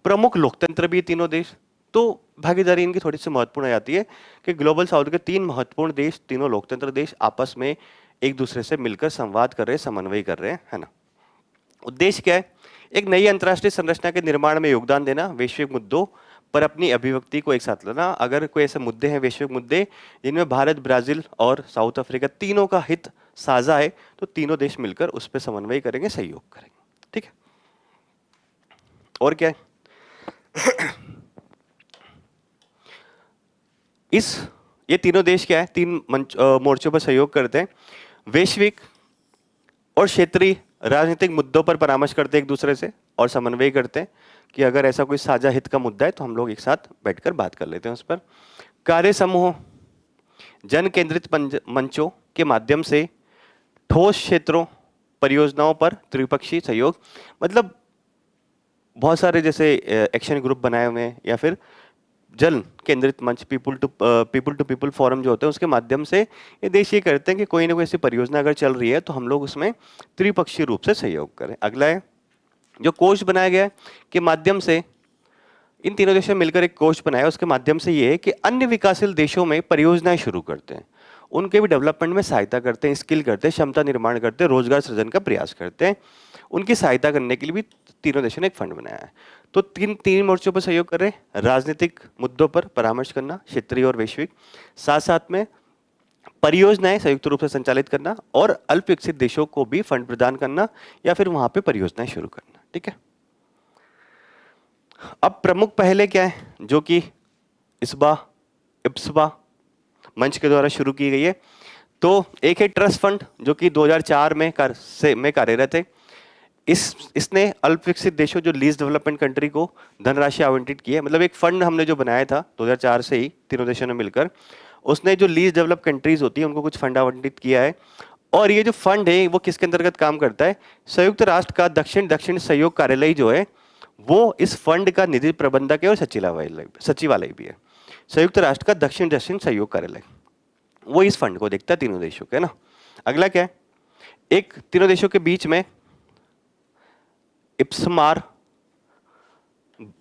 प्रमुख लोकतंत्र भी तीनों देश। तो भागीदारी इनकी थोड़ी सी महत्वपूर्ण आ जाती है कि ग्लोबल साउथ के तीन महत्वपूर्ण देश, तीनों लोकतंत्र देश, आपस में एक दूसरे से मिलकर संवाद कर रहे हैं, समन्वय कर रहे हैं, है ना। उद्देश्य क्या है, एक नई अंतर्राष्ट्रीय संरचना के निर्माण में योगदान देना, वैश्विक मुद्दों पर अपनी अभिव्यक्ति को एक साथ लाना। अगर कोई ऐसे मुद्दे हैं, वैश्विक मुद्दे जिनमें भारत, ब्राजील और साउथ अफ्रीका तीनों का हित साझा है, तो तीनों देश मिलकर उस पर समन्वय करेंगे, सहयोग करेंगे, ठीक है। और क्या है, ये तीनों देश क्या है, तीन मोर्चों पर सहयोग करते हैं, वैश्विक और क्षेत्रीय राजनीतिक मुद्दों पर परामर्श करते हैं एक दूसरे से, और समन्वय करते हैं कि अगर ऐसा कोई साझा हित का मुद्दा है तो हम लोग एक साथ बैठकर बात कर लेते हैं उस पर। कार्य समूह, जन केंद्रित मंचों के माध्यम से ठोस क्षेत्रों, परियोजनाओं पर त्रिपक्षीय सहयोग, मतलब बहुत सारे जैसे एक्शन ग्रुप बनाए हुए हैं, या फिर जन केंद्रित मंच, पीपल टू पीपल फोरम जो होते हैं, उसके माध्यम से ये देश ये करते हैं कि कोई ना कोई ऐसी परियोजना अगर चल रही है तो हम लोग उसमें त्रिपक्षीय रूप से सहयोग करें। अगला है जो कोष बनाया गया है के माध्यम से, इन तीनों देशों ने मिलकर एक कोष बनाया, उसके माध्यम से ये है कि अन्य विकासशील देशों में परियोजनाएं शुरू करते हैं, उनके भी डेवलपमेंट में सहायता करते हैं, स्किल करते हैं, क्षमता निर्माण करते हैं, रोजगार सृजन का प्रयास करते हैं, उनकी सहायता करने के लिए भी तीनों देशों ने एक फंड बनाया है। तो तीन तीन मोर्चों पर सहयोग कर रहे हैं। राजनीतिक मुद्दों पर परामर्श करना, क्षेत्रीय और वैश्विक, साथ साथ में परियोजनाएं संयुक्त रूप से संचालित करना और अल्प विकसित देशों को भी फंड प्रदान करना या फिर वहां पे परियोजनाएं शुरू करना। ठीक है। अब प्रमुख पहले क्या है जो कि इब्सबा मंच के द्वारा शुरू की गई है। तो एक है ट्रस्ट फंड जो कि 2004 में कार्यरत है। इसने अल्प विकसित देशों जो लीस्ट डेवलपमेंट कंट्री को धनराशि आवंटित की है। मतलब एक फंड हमने जो बनाया था 2004 से ही तीनों देशों ने मिलकर, उसने जो लीस्ट डेवलप कंट्रीज होती है उनको कुछ फंड आवंटित किया है। और ये जो फंड है वो किसके अंतर्गत काम करता है? संयुक्त राष्ट्र का दक्षिण दक्षिण सहयोग कार्यालय जो है वो इस फंड का निधि प्रबंधक है और सचिवालय भी है। संयुक्त राष्ट्र का दक्षिण दक्षिण सहयोग कार्यालय वो इस फंड को देखता है तीनों देशों के ना। अगला क्या है? एक तीनों देशों के बीच में इप्समार,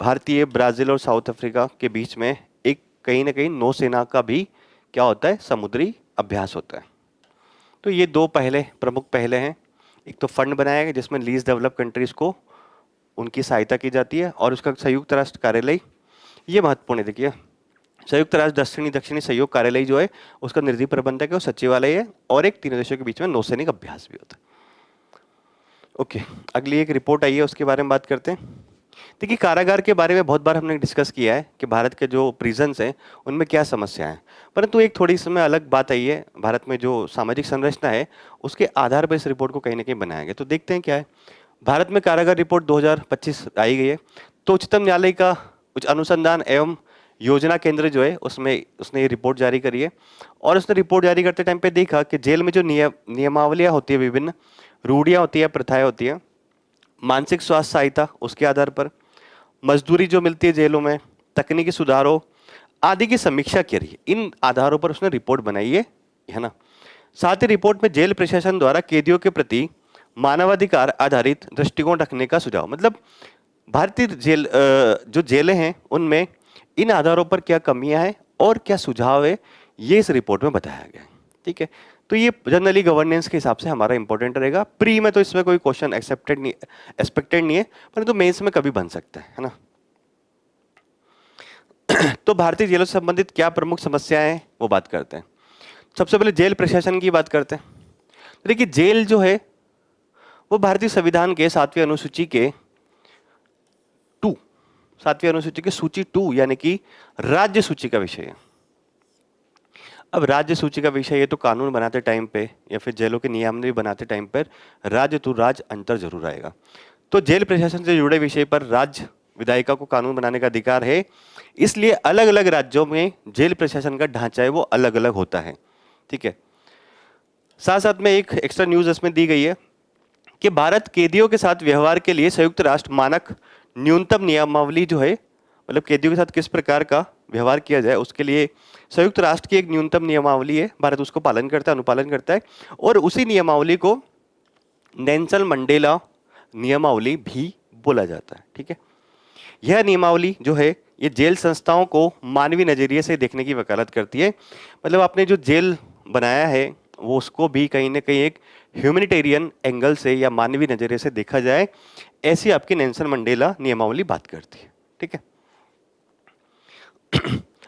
भारतीय, ब्राजील और साउथ अफ्रीका के बीच में एक कहीं ना कहीं नौसेना का भी क्या होता है? समुद्री अभ्यास होता है। तो ये दो प्रमुख पहले हैं। एक तो फंड बनाया गया जिसमें लीस्ट डेवलप कंट्रीज को उनकी सहायता की जाती है और उसका संयुक्त राष्ट्र कार्यालय, ये महत्वपूर्ण है। देखिए, संयुक्त राष्ट्र दक्षिणी दक्षिणी सहयोग कार्यालय जो है उसका निधि प्रबंधक है और सचिवालय है, और एक तीनों देशों के बीच में नौसैनिक अभ्यास भी होता है। ओके, अगली एक रिपोर्ट आई है उसके बारे में बात करते हैं। देखिए, कारागार के बारे में बहुत बार हमने डिस्कस किया है कि भारत के जो प्रिजन्स हैं उनमें क्या समस्या है, परंतु एक थोड़ी इसमें अलग बात आई है। भारत में जो सामाजिक संरचना है उसके आधार पर इस रिपोर्ट को कहीं ना कहीं बनाया गया। तो देखते हैं क्या है। भारत में कारागार रिपोर्ट 2025 आई गई है। तो उच्चतम न्यायालय का उच्च अनुसंधान एवं योजना केंद्र जो है उसने ये रिपोर्ट जारी करी है। और उसने रिपोर्ट जारी करते टाइम पे देखा कि जेल में जो नियमावलियां होती है, विभिन्न रूढ़ियां होती है, प्रथाएं होती है, मानसिक स्वास्थ्य सहायता उसके आधार पर, मजदूरी जो मिलती है जेलों में, तकनीकी सुधारों आदि की समीक्षा की रही है। इन आधारों पर उसने रिपोर्ट बनाई है ना। साथ ही रिपोर्ट में जेल प्रशासन द्वारा कैदियों के प्रति मानवाधिकार आधारित दृष्टिकोण रखने का सुझाव, मतलब भारतीय जो जेलें हैं उनमें इन आधारों पर क्या कमियां हैं और क्या सुझाव है, ये इस रिपोर्ट में बताया गया है। ठीक है, तो ये जनरली गवर्नेंस के हिसाब से हमारा इंपॉर्टेंट रहेगा। प्री में तो इसमें कोई क्वेश्चन एक्सपेक्टेड नहीं है, परंतु मेंस में कभी बन सकता है ना। तो भारतीय जेलों से संबंधित क्या प्रमुख समस्याएं हैं वो बात करते हैं। सबसे पहले जेल प्रशासन की बात करते हैं। देखिए, जेल जो है वो भारतीय संविधान के 7वीं अनुसूची के सूची 2 यानी कि राज्य सूची का विषय है। अब राज्य सूची का विषय है तो कानून बनाते टाइम पे या फिर जेलों की नियमावली बनाते टाइम पर राज्य टू राज्य अंतर जरूर आएगा। तो जेल प्रशासन से जुड़े विषय पर राज्य विधायिका को कानून बनाने का अधिकार है। इसलिए अलग अलग राज्यों में जेल प्रशासन का ढांचा है वो अलग अलग होता है। ठीक है, साथ साथ में एक एक्स्ट्रा न्यूज इसमें दी गई है कि भारत कैदियों के साथ व्यवहार के लिए संयुक्त राष्ट्र मानक न्यूनतम नियमावली जो है, मतलब कैदियों के साथ किस प्रकार का व्यवहार किया जाए उसके लिए संयुक्त राष्ट्र की एक न्यूनतम नियमावली है। भारत उसको अनुपालन करता है और उसी नियमावली को नेल्सन मंडेला नियमावली भी बोला जाता है। ठीक है, यह नियमावली जो है ये जेल संस्थाओं को मानवीय नजरिए से देखने की वकालत करती है। मतलब आपने जो जेल बनाया है वो उसको भी कहीं ना कहीं एक ह्यूमैनिटेरियन एंगल से या मानवीय नजरिए से देखा जाए, ऐसी आपकी नेल्सन मंडेला नियमावली बात करती है। ठीक है,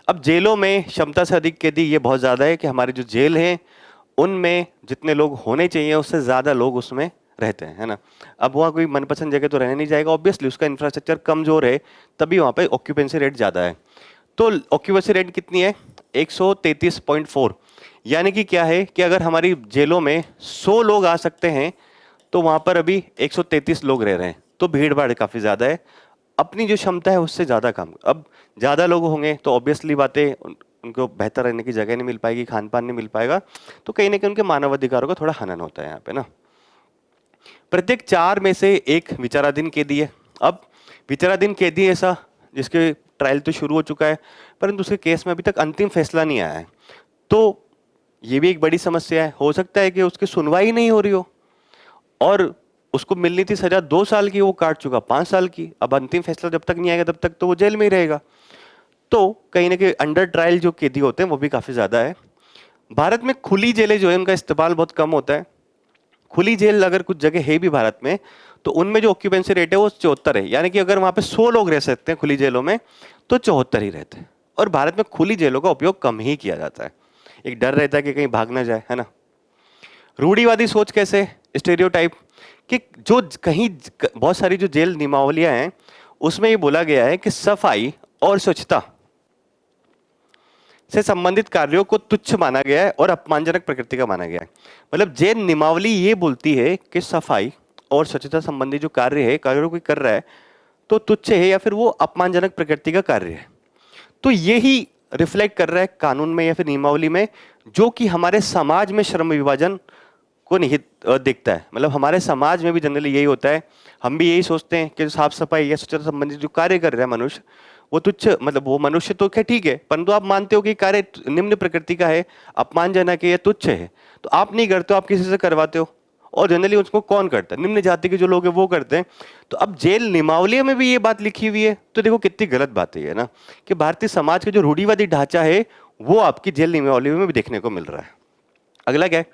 अब जेलों में क्षमता से अधिक कैदी ये बहुत ज़्यादा है कि हमारे जो जेल हैं उनमें जितने लोग होने चाहिए उससे ज़्यादा लोग उसमें रहते हैं, है ना। अब वहाँ कोई मनपसंद जगह तो रहने नहीं जाएगा, ऑब्वियसली उसका इंफ्रास्ट्रक्चर कमजोर है, तभी वहाँ पे ऑक्यूपेंसी रेट ज़्यादा है। तो ऑक्यूपेंसी रेट कितनी है? 133.4, यानी कि क्या है कि अगर हमारी जेलों में 100 लोग आ सकते हैं तो वहाँ पर अभी 133 लोग रह रहे हैं, तो भीड़ भाड़ काफ़ी ज़्यादा है। अपनी जो क्षमता है उससे ज़्यादा काम, अब ज़्यादा लोग होंगे तो ऑब्वियसली बातें उनको बेहतर रहने की जगह नहीं मिल पाएगी, खान पान नहीं मिल पाएगा, तो कहीं ना कहीं उनके मानवाधिकारों का थोड़ा हनन होता है यहाँ पे ना। प्रत्येक 4 में से एक विचाराधीन कैदी है। अब विचाराधीन कैदी ऐसा जिसके ट्रायल तो शुरू हो चुका है परंतु उसके केस में अभी तक अंतिम फैसला नहीं आया है, तो ये भी एक बड़ी समस्या है। हो सकता है कि उसकी सुनवाई नहीं हो रही हो और उसको मिलनी थी सजा 2 साल की, वो काट चुका 5 साल की। अब अंतिम फैसला जब तक नहीं आएगा तब तक तो वो जेल में ही रहेगा। तो कहीं ना कहीं अंडर ट्रायल जो कैदी होते हैं वो भी काफ़ी ज़्यादा है। भारत में खुली जेलें जो है उनका इस्तेमाल बहुत कम होता है। खुली जेल अगर कुछ जगह है भी भारत में, तो उनमें जो ऑक्यूपेंसी रेट है वो 74 है। यानी कि अगर वहां पे 100 लोग रह सकते हैं खुली जेलों में, तो 74 ही रहते हैं। और भारत में खुली जेलों का उपयोग कम ही किया जाता है। एक डर रहता है कि कहीं भाग ना जाए, है ना। रूढ़िवादी सोच कैसे, स्टेरियोटाइप, कि जो कहीं बहुत सारी जो जेल नियमावलियां हैं उसमें ये बोला गया है कि सफाई और स्वच्छता से संबंधित कार्यों को तुच्छ माना गया है और अपमानजनक प्रकृति का माना गया है। मतलब जेल नियमावली ये बोलती है कि सफाई और स्वच्छता संबंधी जो कार्य है, कार्यों कोई कर रहा है तो तुच्छ है या फिर वो अपमानजनक प्रकृति का कार्य है। तो यही रिफ्लेक्ट कर रहा है कानून में या फिर नियमावली में, जो कि हमारे समाज में श्रम विभाजन को निहित दिखता है। मतलब हमारे समाज में भी जनरली यही होता है, हम भी यही सोचते हैं कि साफ सफाई या स्वच्छता संबंधित जो कार्य कर रहा है मनुष्य, वो तुच्छ, मतलब वो मनुष्य तो क्या ठीक है, परंतु आप मानते हो कि कार्य निम्न प्रकृति का है, अपमानजनक है या तुच्छ है, तो आप नहीं करते हो, आप किसी से करवाते हो। और जनरली उसको कौन करता है, निम्न जाति के जो लोग हैं वो करते हैं। तो अब जेल नियमावली में भी ये बात लिखी हुई है, तो देखो कितनी गलत बात है ना, कि भारतीय समाज का जो रूढ़िवादी ढांचा है वो आपकी जेल नियमावली में भी देखने को मिल रहा है। अगला क्या है,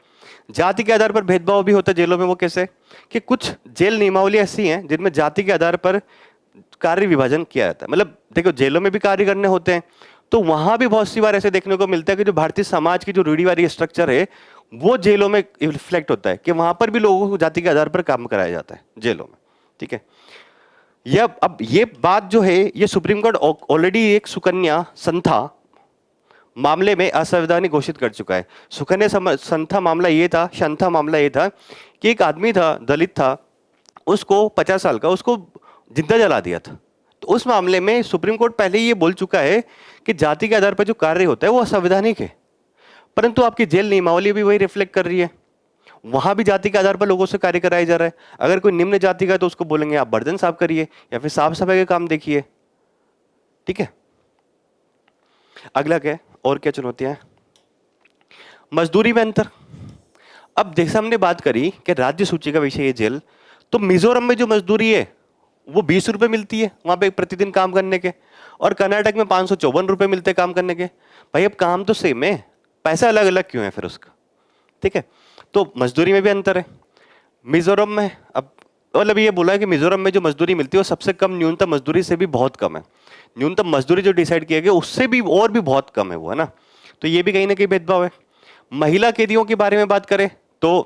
जाति के आधार पर भेदभाव भी होता है जेलों में। वो कैसे, कि कुछ जेल नियमावली ऐसी हैं जिनमें जाति के आधार पर कार्य विभाजन किया जाता है। मतलब देखो जेलों में भी कार्य करने होते हैं, तो वहां भी बहुत सी बार ऐसे देखने को मिलता है कि जो भारतीय समाज की जो रूढ़िवादी स्ट्रक्चर है वो जेलों में रिफ्लेक्ट होता है, कि वहां पर भी लोगों को जाति के आधार पर काम कराया जाता है जेलों में। ठीक है, यह अब ये बात जो है ये सुप्रीम कोर्ट ऑलरेडी एक सुकन्या संथा मामले में असंवैधानिक घोषित कर चुका है। सुकन्या संथा मामला ये था, संथा मामला ये था कि एक आदमी था, दलित था, उसको 50 साल का, उसको जिंदा जला दिया था। तो उस मामले में सुप्रीम कोर्ट पहले ही ये बोल चुका है कि जाति के आधार पर जो कार्य होता है वो असंवैधानिक है। परंतु आपकी जेल नियमावली भी वही रिफ्लेक्ट कर रही है, वहां भी जाति के आधार पर लोगों से कार्य कराया जा रहा है। अगर कोई निम्न जाति का है तो उसको बोलेंगे आप बर्तन साफ करिए या फिर साफ सफाई का काम देखिए। ठीक है, अगला क्या है, और क्या चुनौतियां हैं, मजदूरी में अंतर। अब जैसे हमने बात करी कि राज्य सूची का विषय है जेल, तो मिजोरम में जो मजदूरी है वो 20 रुपए मिलती है वहां पे प्रतिदिन काम करने के, और कर्नाटक में 554 रुपए मिलते हैं काम करने के। भाई अब काम तो सेम है, पैसा अलग अलग क्यों है फिर उसका। ठीक है, तो मजदूरी में भी अंतर है। मिजोरम में अब मतलब ये बोला है कि मिजोरम में जो मजदूरी मिलती है वो सबसे कम न्यूनतम मजदूरी से भी बहुत कम है। न्यूनतम मजदूरी जो डिसाइड किया गया उससे भी और भी बहुत कम है वो, है ना। तो ये भी कहीं ना कहीं भेदभाव है। महिला कैदियों के बारे में बात करें तो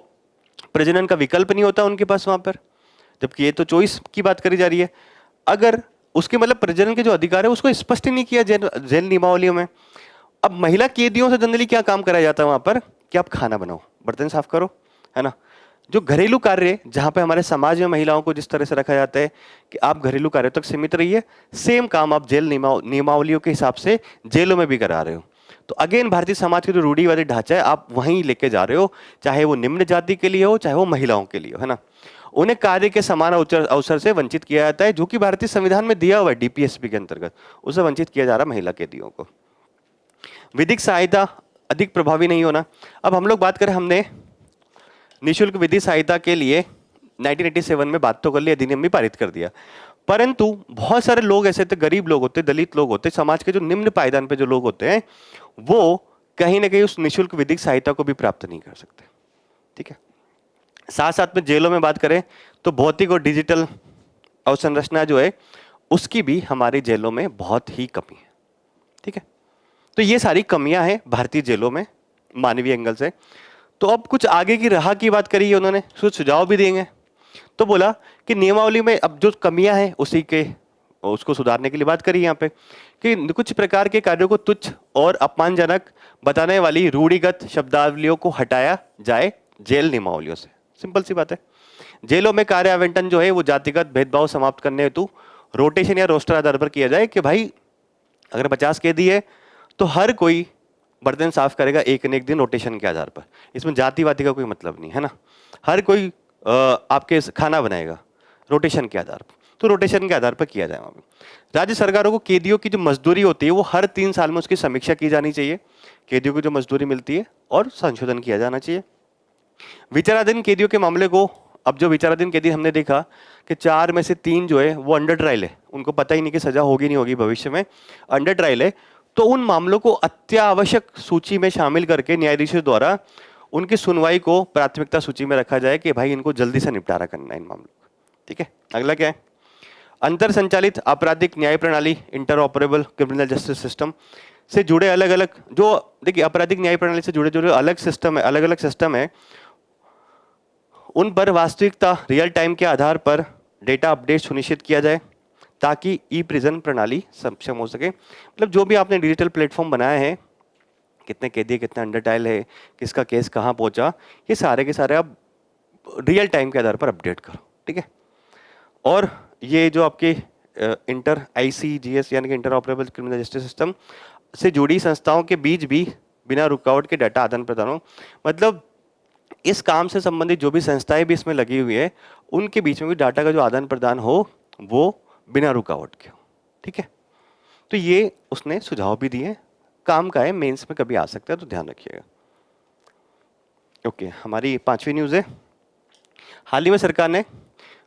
प्रजनन का विकल्प नहीं होता उनके पास वहां पर, जबकि ये तो चॉइस की बात करी जा रही है। अगर उसके मतलब प्रजनन के जो अधिकार है उसको स्पष्ट ही नहीं किया जेल नियमावलियों में। अब महिला कैदियों से जनरली क्या काम कराया जाता है वहां पर, कि आप खाना बनाओ, बर्तन साफ करो, है ना। जो घरेलू कार्य जहां पे हमारे समाज में महिलाओं को जिस तरह से रखा जाता है कि आप घरेलू कार्यों तक सीमित रहिए, सेम काम आप जेल नियमावलियों के हिसाब से जेलों में भी करा रहे हो। तो अगेन भारतीय समाज की जो रूढ़िवादी ढांचा है आप वहीं लेके जा रहे हो, चाहे वो निम्न जाति के लिए हो चाहे वो महिलाओं के लिए हो, है ना। उन्हें कार्य के समान अवसर से वंचित किया जाता है, जो कि भारतीय संविधान में दिया हुआ है डीपीएसपी के अंतर्गत, उसे वंचित किया जा रहा है महिला कैदियों को। विधिक सहायता अधिक प्रभावी नहीं होना। अब हम लोग बात करें, हमने निःशुल्क विधि सहायता के लिए 1987 में बात तो कर ली, अधिनियम भी पारित कर दिया, परंतु बहुत सारे लोग ऐसे थे, गरीब लोग होते, दलित लोग होते, समाज के जो निम्न पायदान पे जो लोग होते हैं वो कहीं ना कहीं उस निःशुल्क विधिक सहायता को भी प्राप्त नहीं कर सकते। ठीक है, साथ साथ में जेलों में बात करें तो भौतिक और डिजिटल अवसंरचना जो है उसकी भी हमारी जेलों में बहुत ही कमी है। ठीक है, तो ये सारी कमियां हैं भारतीय जेलों में मानवीय एंगल से। तो अब कुछ आगे की राह की बात करी है उन्होंने, कुछ सुझाव भी देंगे। तो बोला कि नियमावली में अब जो कमियां हैं उसी के उसको सुधारने के लिए बात करी यहाँ पे, कि कुछ प्रकार के कार्यों को तुच्छ और अपमानजनक बताने वाली रूढ़िगत शब्दावलियों को हटाया जाए जेल नियमावलियों से। सिंपल सी बात है, जेलों में कार्य आवंटन जो है वो जातिगत भेदभाव समाप्त करने हेतु रोटेशन या रोस्टर आधार पर किया जाए, कि भाई अगर 50 कैदी है तो हर कोई बर्तन साफ करेगा एक न एक दिन रोटेशन के आधार पर। इसमें जाति वाति का कोई मतलब नहीं है ना, हर कोई आपके खाना बनाएगा रोटेशन के आधार पर, तो रोटेशन के आधार पर किया जाए वहाँ पे। राज्य सरकारों को कैदियों की जो मजदूरी होती है वो हर 3 साल में उसकी समीक्षा की जानी चाहिए, कैदियों को जो मजदूरी मिलती है, और संशोधन किया जाना चाहिए। विचाराधीन कैदियों के मामले को, अब जो विचाराधीन कैदी हमने देखा कि 4 में से 3 जो है वो अंडर ट्रायल है, उनको पता ही नहीं कि सजा होगी नहीं होगी भविष्य में, अंडर ट्रायल है, तो उन मामलों को अत्यावश्यक सूची में शामिल करके न्यायाधीशों द्वारा उनकी सुनवाई को प्राथमिकता सूची में रखा जाए कि भाई इनको जल्दी से निपटारा करना है इन मामलों का। ठीक है, अगला क्या है? अंतर संचालित आपराधिक न्याय प्रणाली, इंटरऑपरेबल क्रिमिनल जस्टिस सिस्टम से जुड़े अलग अलग जो, देखिए आपराधिक न्याय प्रणाली से जुड़े जुड़े अलग सिस्टम है, अलग अलग सिस्टम है, उन पर वास्तविकता रियल टाइम के आधार पर डेटा अपडेट सुनिश्चित किया जाए ताकि ई प्रिजन प्रणाली सक्षम हो सके। मतलब जो भी आपने डिजिटल प्लेटफॉर्म बनाए हैं, कितने कैदी, कितना अंडर ट्रायल है, किसका केस कहाँ पहुंचा, ये सारे के सारे आप रियल टाइम के आधार पर अपडेट करो। ठीक है, और ये जो आपके इंटर ICGS यानी कि inter operable criminal justice system से जुड़ी संस्थाओं के बीच भी बिना रुकावट के डाटा आदान प्रदान हो। मतलब इस काम से संबंधित जो भी संस्थाएं भी इसमें लगी हुई है, उनके बीच में भी डाटा का जो आदान प्रदान हो वो बिना रुकावट के हो। ठीक है, तो ये उसने सुझाव भी दिए, काम का है, मेंस में कभी आ सकता है, तो ध्यान रखिएगा। ओके, हमारी 5वीं न्यूज़ है, हाल ही में सरकार ने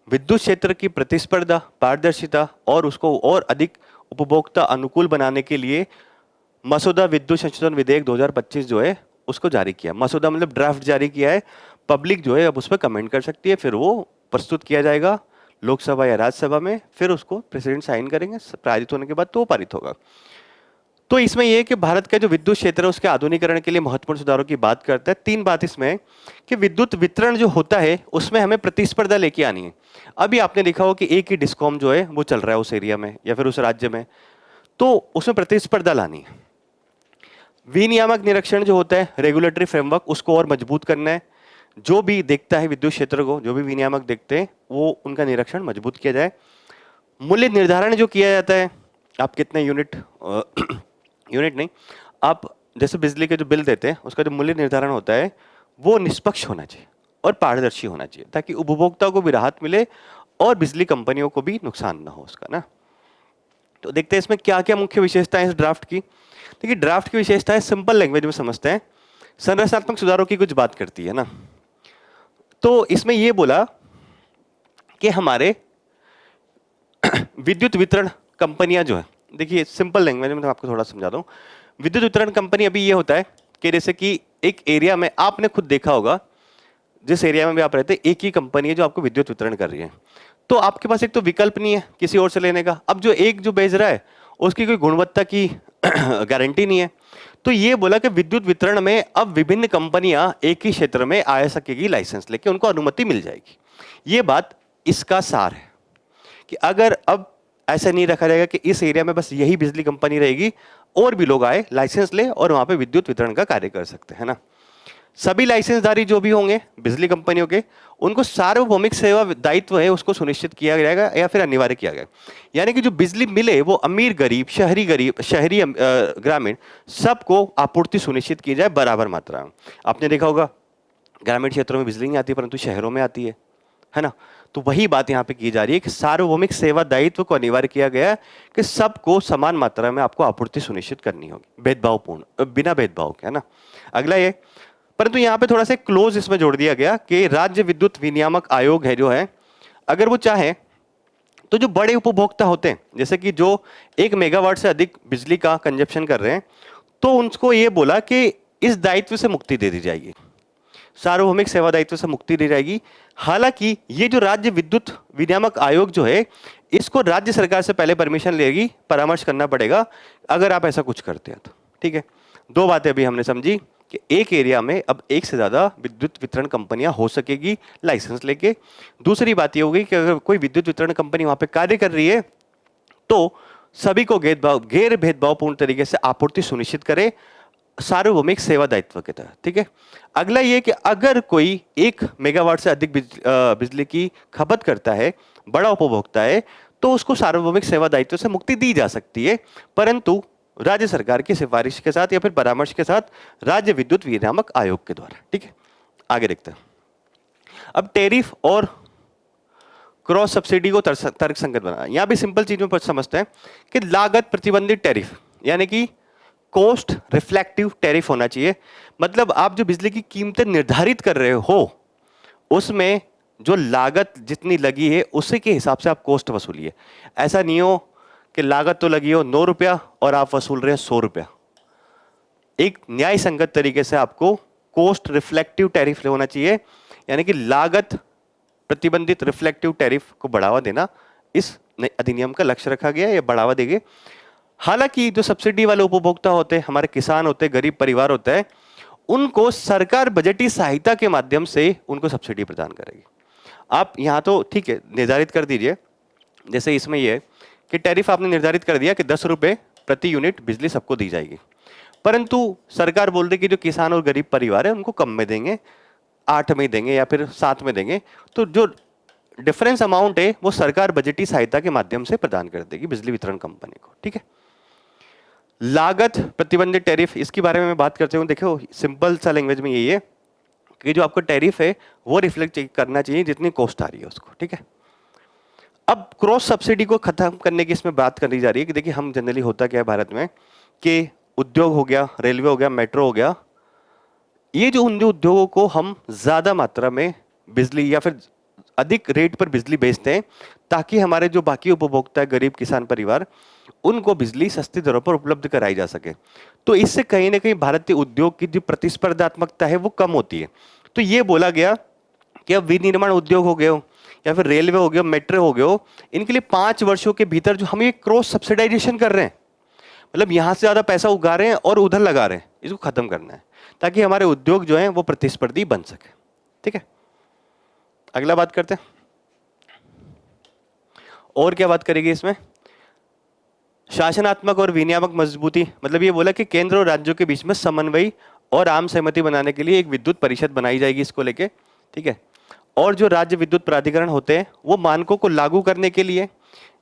विद्युत क्षेत्र की प्रतिस्पर्धा, पारदर्शिता और उसको और अधिक उपभोक्ता अनुकूल बनाने के लिए मसौदा विद्युत संशोधन विधेयक 2025 जो है उसको जारी किया। मसौदा मतलब ड्राफ्ट जारी किया है, पब्लिक जो है अब उस पर कमेंट कर सकती है, फिर वो प्रस्तुत किया जाएगा लोकसभा या राज्यसभा में, फिर उसको प्रेसिडेंट साइन करेंगे, पारित होने के बाद तो वो पारित होगा। तो इसमें यह है कि भारत का जो विद्युत क्षेत्र है उसके आधुनिकीकरण के लिए महत्वपूर्ण सुधारों की बात करता है। 3 बात इसमें कि विद्युत वितरण जो होता है उसमें हमें प्रतिस्पर्धा लेके आनी है। अभी आपने देखा हो कि एक ही डिस्कॉम जो है वो चल रहा है उस एरिया में या फिर उस राज्य में, तो उसमें प्रतिस्पर्धा लानी है। विनियामक निरीक्षण जो होता है, रेगुलेटरी फ्रेमवर्क, उसको और मजबूत करना है। जो भी देखता है विद्युत क्षेत्र को, जो भी विनियामक देखते हैं, वो उनका निरीक्षण मजबूत किया जाए। मूल्य निर्धारण जो किया जाता है, आप कितने यूनिट यूनिट नहीं, आप जैसे बिजली के जो बिल देते हैं उसका जो मूल्य निर्धारण होता है वो निष्पक्ष होना चाहिए और पारदर्शी होना चाहिए, ताकि उपभोक्ता को भी राहत मिले और बिजली कंपनियों को भी नुकसान ना हो उसका ना। तो देखते हैं इसमें क्या क्या मुख्य विशेषताएं इस ड्राफ्ट की। देखिए, ड्राफ्ट की विशेषताएं सिंपल लैंग्वेज में समझते हैं, संरचनात्मक सुधारों की कुछ बात करती है ना। तो इसमें यह बोला कि हमारे विद्युत वितरण कंपनियां जो है, देखिए सिंपल लैंग्वेज में मैं आपको थोड़ा समझा दूं। विद्युत वितरण कंपनी अभी ये होता है कि जैसे कि एक एरिया में आपने खुद देखा होगा, जिस एरिया में भी आप रहते हैं एक ही कंपनी है जो आपको विद्युत वितरण कर रही है, तो आपके पास एक तो विकल्प नहीं है किसी और से लेने का। अब जो एक जो बेच रहा है उसकी कोई गुणवत्ता की गारंटी नहीं है, तो ये बोला कि विद्युत वितरण में अब विभिन्न कंपनियां एक ही क्षेत्र में आ सकेगी, लाइसेंस लेके उनको अनुमति मिल जाएगी। ये बात इसका सार है कि अगर अब ऐसा नहीं रखा जाएगा कि इस एरिया में बस यही बिजली कंपनी रहेगी, और भी लोग आए, लाइसेंस ले और वहां पे विद्युत वितरण का कार्य कर सकते हैं ना। सभी लाइसेंसधारी जो भी होंगे बिजली कंपनियों के, उनको सार्वभौमिक सेवा दायित्व है उसको सुनिश्चित किया जाएगा या फिर अनिवार्य किया गया। यानी कि जो बिजली मिले वो अमीर गरीब, शहरी ग्रामीण सबको आपूर्ति सुनिश्चित की जाए बराबर मात्रा में। आपने देखा होगा ग्रामीण क्षेत्रों में बिजली नहीं आती परंतु शहरों में आती है ना। तो वही बात यहाँ पे की जा रही है कि सार्वभौमिक सेवा दायित्व को अनिवार्य किया गया है कि सबको समान मात्रा में आपको आपूर्ति सुनिश्चित करनी होगी, भेदभावपूर्ण, बिना भेदभाव के, है ना। अगला ये, परंतु यहाँ पे थोड़ा सा क्लोज इसमें जोड़ दिया गया कि राज्य विद्युत विनियामक आयोग है जो है, अगर वो चाहे तो जो बड़े उपभोक्ता होते हैं, जैसे कि जो 1 मेगावाट से अधिक बिजली का कंजप्शन कर रहे हैं, तो उनको ये बोला कि इस दायित्व से मुक्ति दे दी जाएगी, सार्वभौमिक सेवा दायित्व से मुक्ति दी जाएगी। हालांकि ये जो राज्य विद्युत विनियामक आयोग जो है, इसको राज्य सरकार से पहले परमिशन लेगी, परामर्श करना पड़ेगा अगर आप ऐसा कुछ करते हैं तो। ठीक है, 2 बातें अभी हमने समझी कि एक एरिया में अब एक से ज्यादा विद्युत वितरण कंपनियां हो सकेगी लाइसेंस लेके। दूसरी बात ये होगी कि अगर कोई विद्युत वितरण कंपनी वहां पे कार्य कर रही है तो सभी को गैर भेदभावपूर्ण तरीके से आपूर्ति सुनिश्चित करे सार्वभौमिक सेवा दायित्व के तहत। ठीक है, अगला ये कि अगर कोई 1 मेगावाट से अधिक बिजली की खपत करता है, बड़ा उपभोक्ता है, तो उसको सार्वभौमिक सेवा दायित्व से मुक्ति दी जा सकती है, परंतु राज्य सरकार की सिफारिश के साथ या फिर परामर्श के साथ राज्य विद्युत विनियामक आयोग के द्वारा। ठीक है, आगे देखते हैं। अब टैरिफ और क्रॉस सब्सिडी को तर्कसंगत बनाना, यहां भी सिंपल चीज में समझते हैं कि लागत प्रतिबंधित टैरिफ यानी कि कॉस्ट रिफ्लेक्टिव टैरिफ होना चाहिए। मतलब आप जो बिजली की कीमतें निर्धारित कर रहे हो उसमें जो लागत जितनी लगी है उसी के हिसाब से आप कॉस्ट वसूलिए। ऐसा नहीं हो कि लागत तो लगी हो 9 रुपया और आप वसूल रहे हैं 100 रुपया। एक न्याय संगत तरीके से आपको कोस्ट रिफ्लेक्टिव टैरिफ होना चाहिए, यानी कि लागत प्रतिबंधित रिफ्लेक्टिव टैरिफ को बढ़ावा देना इस अधिनियम का लक्ष्य रखा गया, ये बढ़ावा देंगे। हालांकि जो सब्सिडी वाले उपभोक्ता होते हैं, हमारे किसान होते हैं, गरीब परिवार होता है, उनको सरकार बजटीय सहायता के माध्यम से उनको सब्सिडी प्रदान करेगी। आप यहां तो ठीक है निर्धारित कर दीजिए, जैसे इसमें यह है कि टैरिफ आपने निर्धारित कर दिया कि 10 रुपए प्रति यूनिट बिजली सबको दी जाएगी, परंतु सरकार बोल रही कि जो किसान और गरीब परिवार है उनको कम में देंगे, 8 में देंगे या फिर 7 में देंगे। तो जो डिफरेंस अमाउंट है वो सरकार बजटीय सहायता के माध्यम से प्रदान कर देगी बिजली वितरण कंपनी को। ठीक है, लागत प्रतिबंधित टैरिफ, इसके बारे में मैं बात करते हूँ। देखो सिंपल सा लैंग्वेज में यही है कि जो आपका टैरिफ है वो रिफ्लेक्ट करना चाहिए जितनी कॉस्ट आ रही है उसको। ठीक है, अब क्रॉस सब्सिडी को खत्म करने की इसमें बात करी जा रही है कि देखिए हम जनरली होता क्या है भारत में कि उद्योग हो गया, रेलवे हो गया, मेट्रो हो गया, ये जो उद्योगों को हम ज्यादा मात्रा में बिजली या फिर अधिक रेट पर बिजली बेचते हैं ताकि हमारे जो बाकी उपभोक्ता है, गरीब किसान परिवार, उनको बिजली सस्ती दरों पर उपलब्ध कराई जा सके। तो इससे कहीं ना कहीं भारतीय उद्योग की जो प्रतिस्पर्धात्मकता है वो कम होती है। तो ये बोला गया कि अब विनिर्माण उद्योग हो गए हो या फिर रेलवे हो गया, मेट्रो हो गया, इनके लिए 5 वर्षों के भीतर जो हम ये क्रॉस सब्सिडाइजेशन कर रहे हैं, मतलब यहां से ज्यादा पैसा उगा रहे हैं और उधर लगा रहे हैं, इसको खत्म करना है ताकि हमारे उद्योग जो है वो प्रतिस्पर्धी बन सके। ठीक है, अगला बात करते हैं। और क्या बात करेगी इसमें, शासनात्मक और विनियामक मजबूती, मतलब ये बोला कि केंद्र और राज्यों के बीच में समन्वय और आम सहमति बनाने के लिए एक विद्युत परिषद बनाई जाएगी इसको लेके। ठीक है, और जो राज्य विद्युत प्राधिकरण होते हैं वो मानकों को लागू करने के लिए,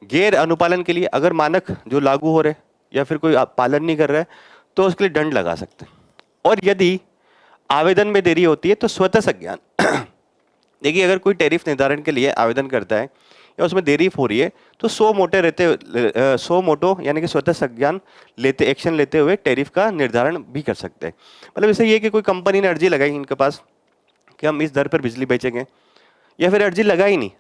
गैर अनुपालन के लिए, अगर मानक जो लागू हो रहे या फिर कोई पालन नहीं कर रहा है तो उसके लिए दंड लगा सकते हैं। और यदि आवेदन में देरी होती है तो स्वतः संज्ञान देखिए अगर कोई टैरिफ निर्धारण के लिए आवेदन करता है या उसमें देरी हो रही है तो 100 मोटो यानी कि स्वतः संज्ञान लेते, एक्शन लेते हुए टैरिफ का निर्धारण भी कर सकते हैं। मतलब इसे ये कि कोई कंपनी ने अर्जी लगाई इनके पास कि हम इस दर पर बिजली बेचेंगे, या फिर अर्जी लगा ही नहीं,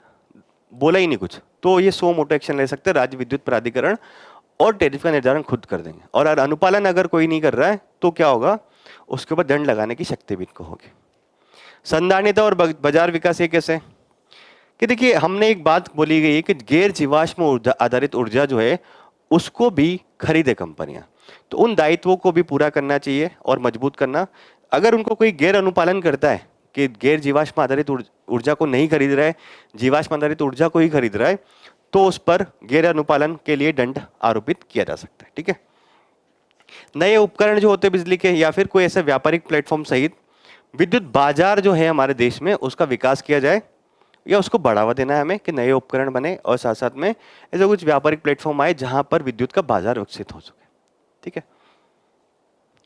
बोला ही नहीं कुछ, तो ये 100 मोटो एक्शन ले सकते हैं राज्य विद्युत प्राधिकरण और टैरिफ का निर्धारण खुद कर देंगे। और अनुपालन अगर कोई नहीं कर रहा है तो क्या होगा, उसके ऊपर दंड लगाने की शक्ति भी इनको होगी। संधारणीयता और बाजार विकास ये कैसे कि देखिए हमने एक बात बोली गई है कि गैर जीवाश्म ऊर्जा आधारित ऊर्जा जो है उसको भी खरीदे कंपनियां, तो उन दायित्वों को भी पूरा करना चाहिए और मजबूत करना। अगर उनको कोई गैर अनुपालन करता है कि गैर जीवाश्म आधारित ऊर्जा को नहीं खरीद रहा है, जीवाश्म आधारित ऊर्जा को ही खरीद रहा है, तो उस पर गैर अनुपालन के लिए दंड आरोपित किया जा सकता है। ठीक है, नए उपकरण जो होते हैं बिजली के या फिर कोई ऐसे व्यापारिक प्लेटफॉर्म सहित विद्युत बाजार जो है हमारे देश में उसका विकास किया जाए या उसको बढ़ावा देना है हमें कि नए उपकरण बने और साथ साथ में ऐसे कुछ व्यापारिक प्लेटफॉर्म आए जहां पर विद्युत का बाजार विकसित हो सके। ठीक है,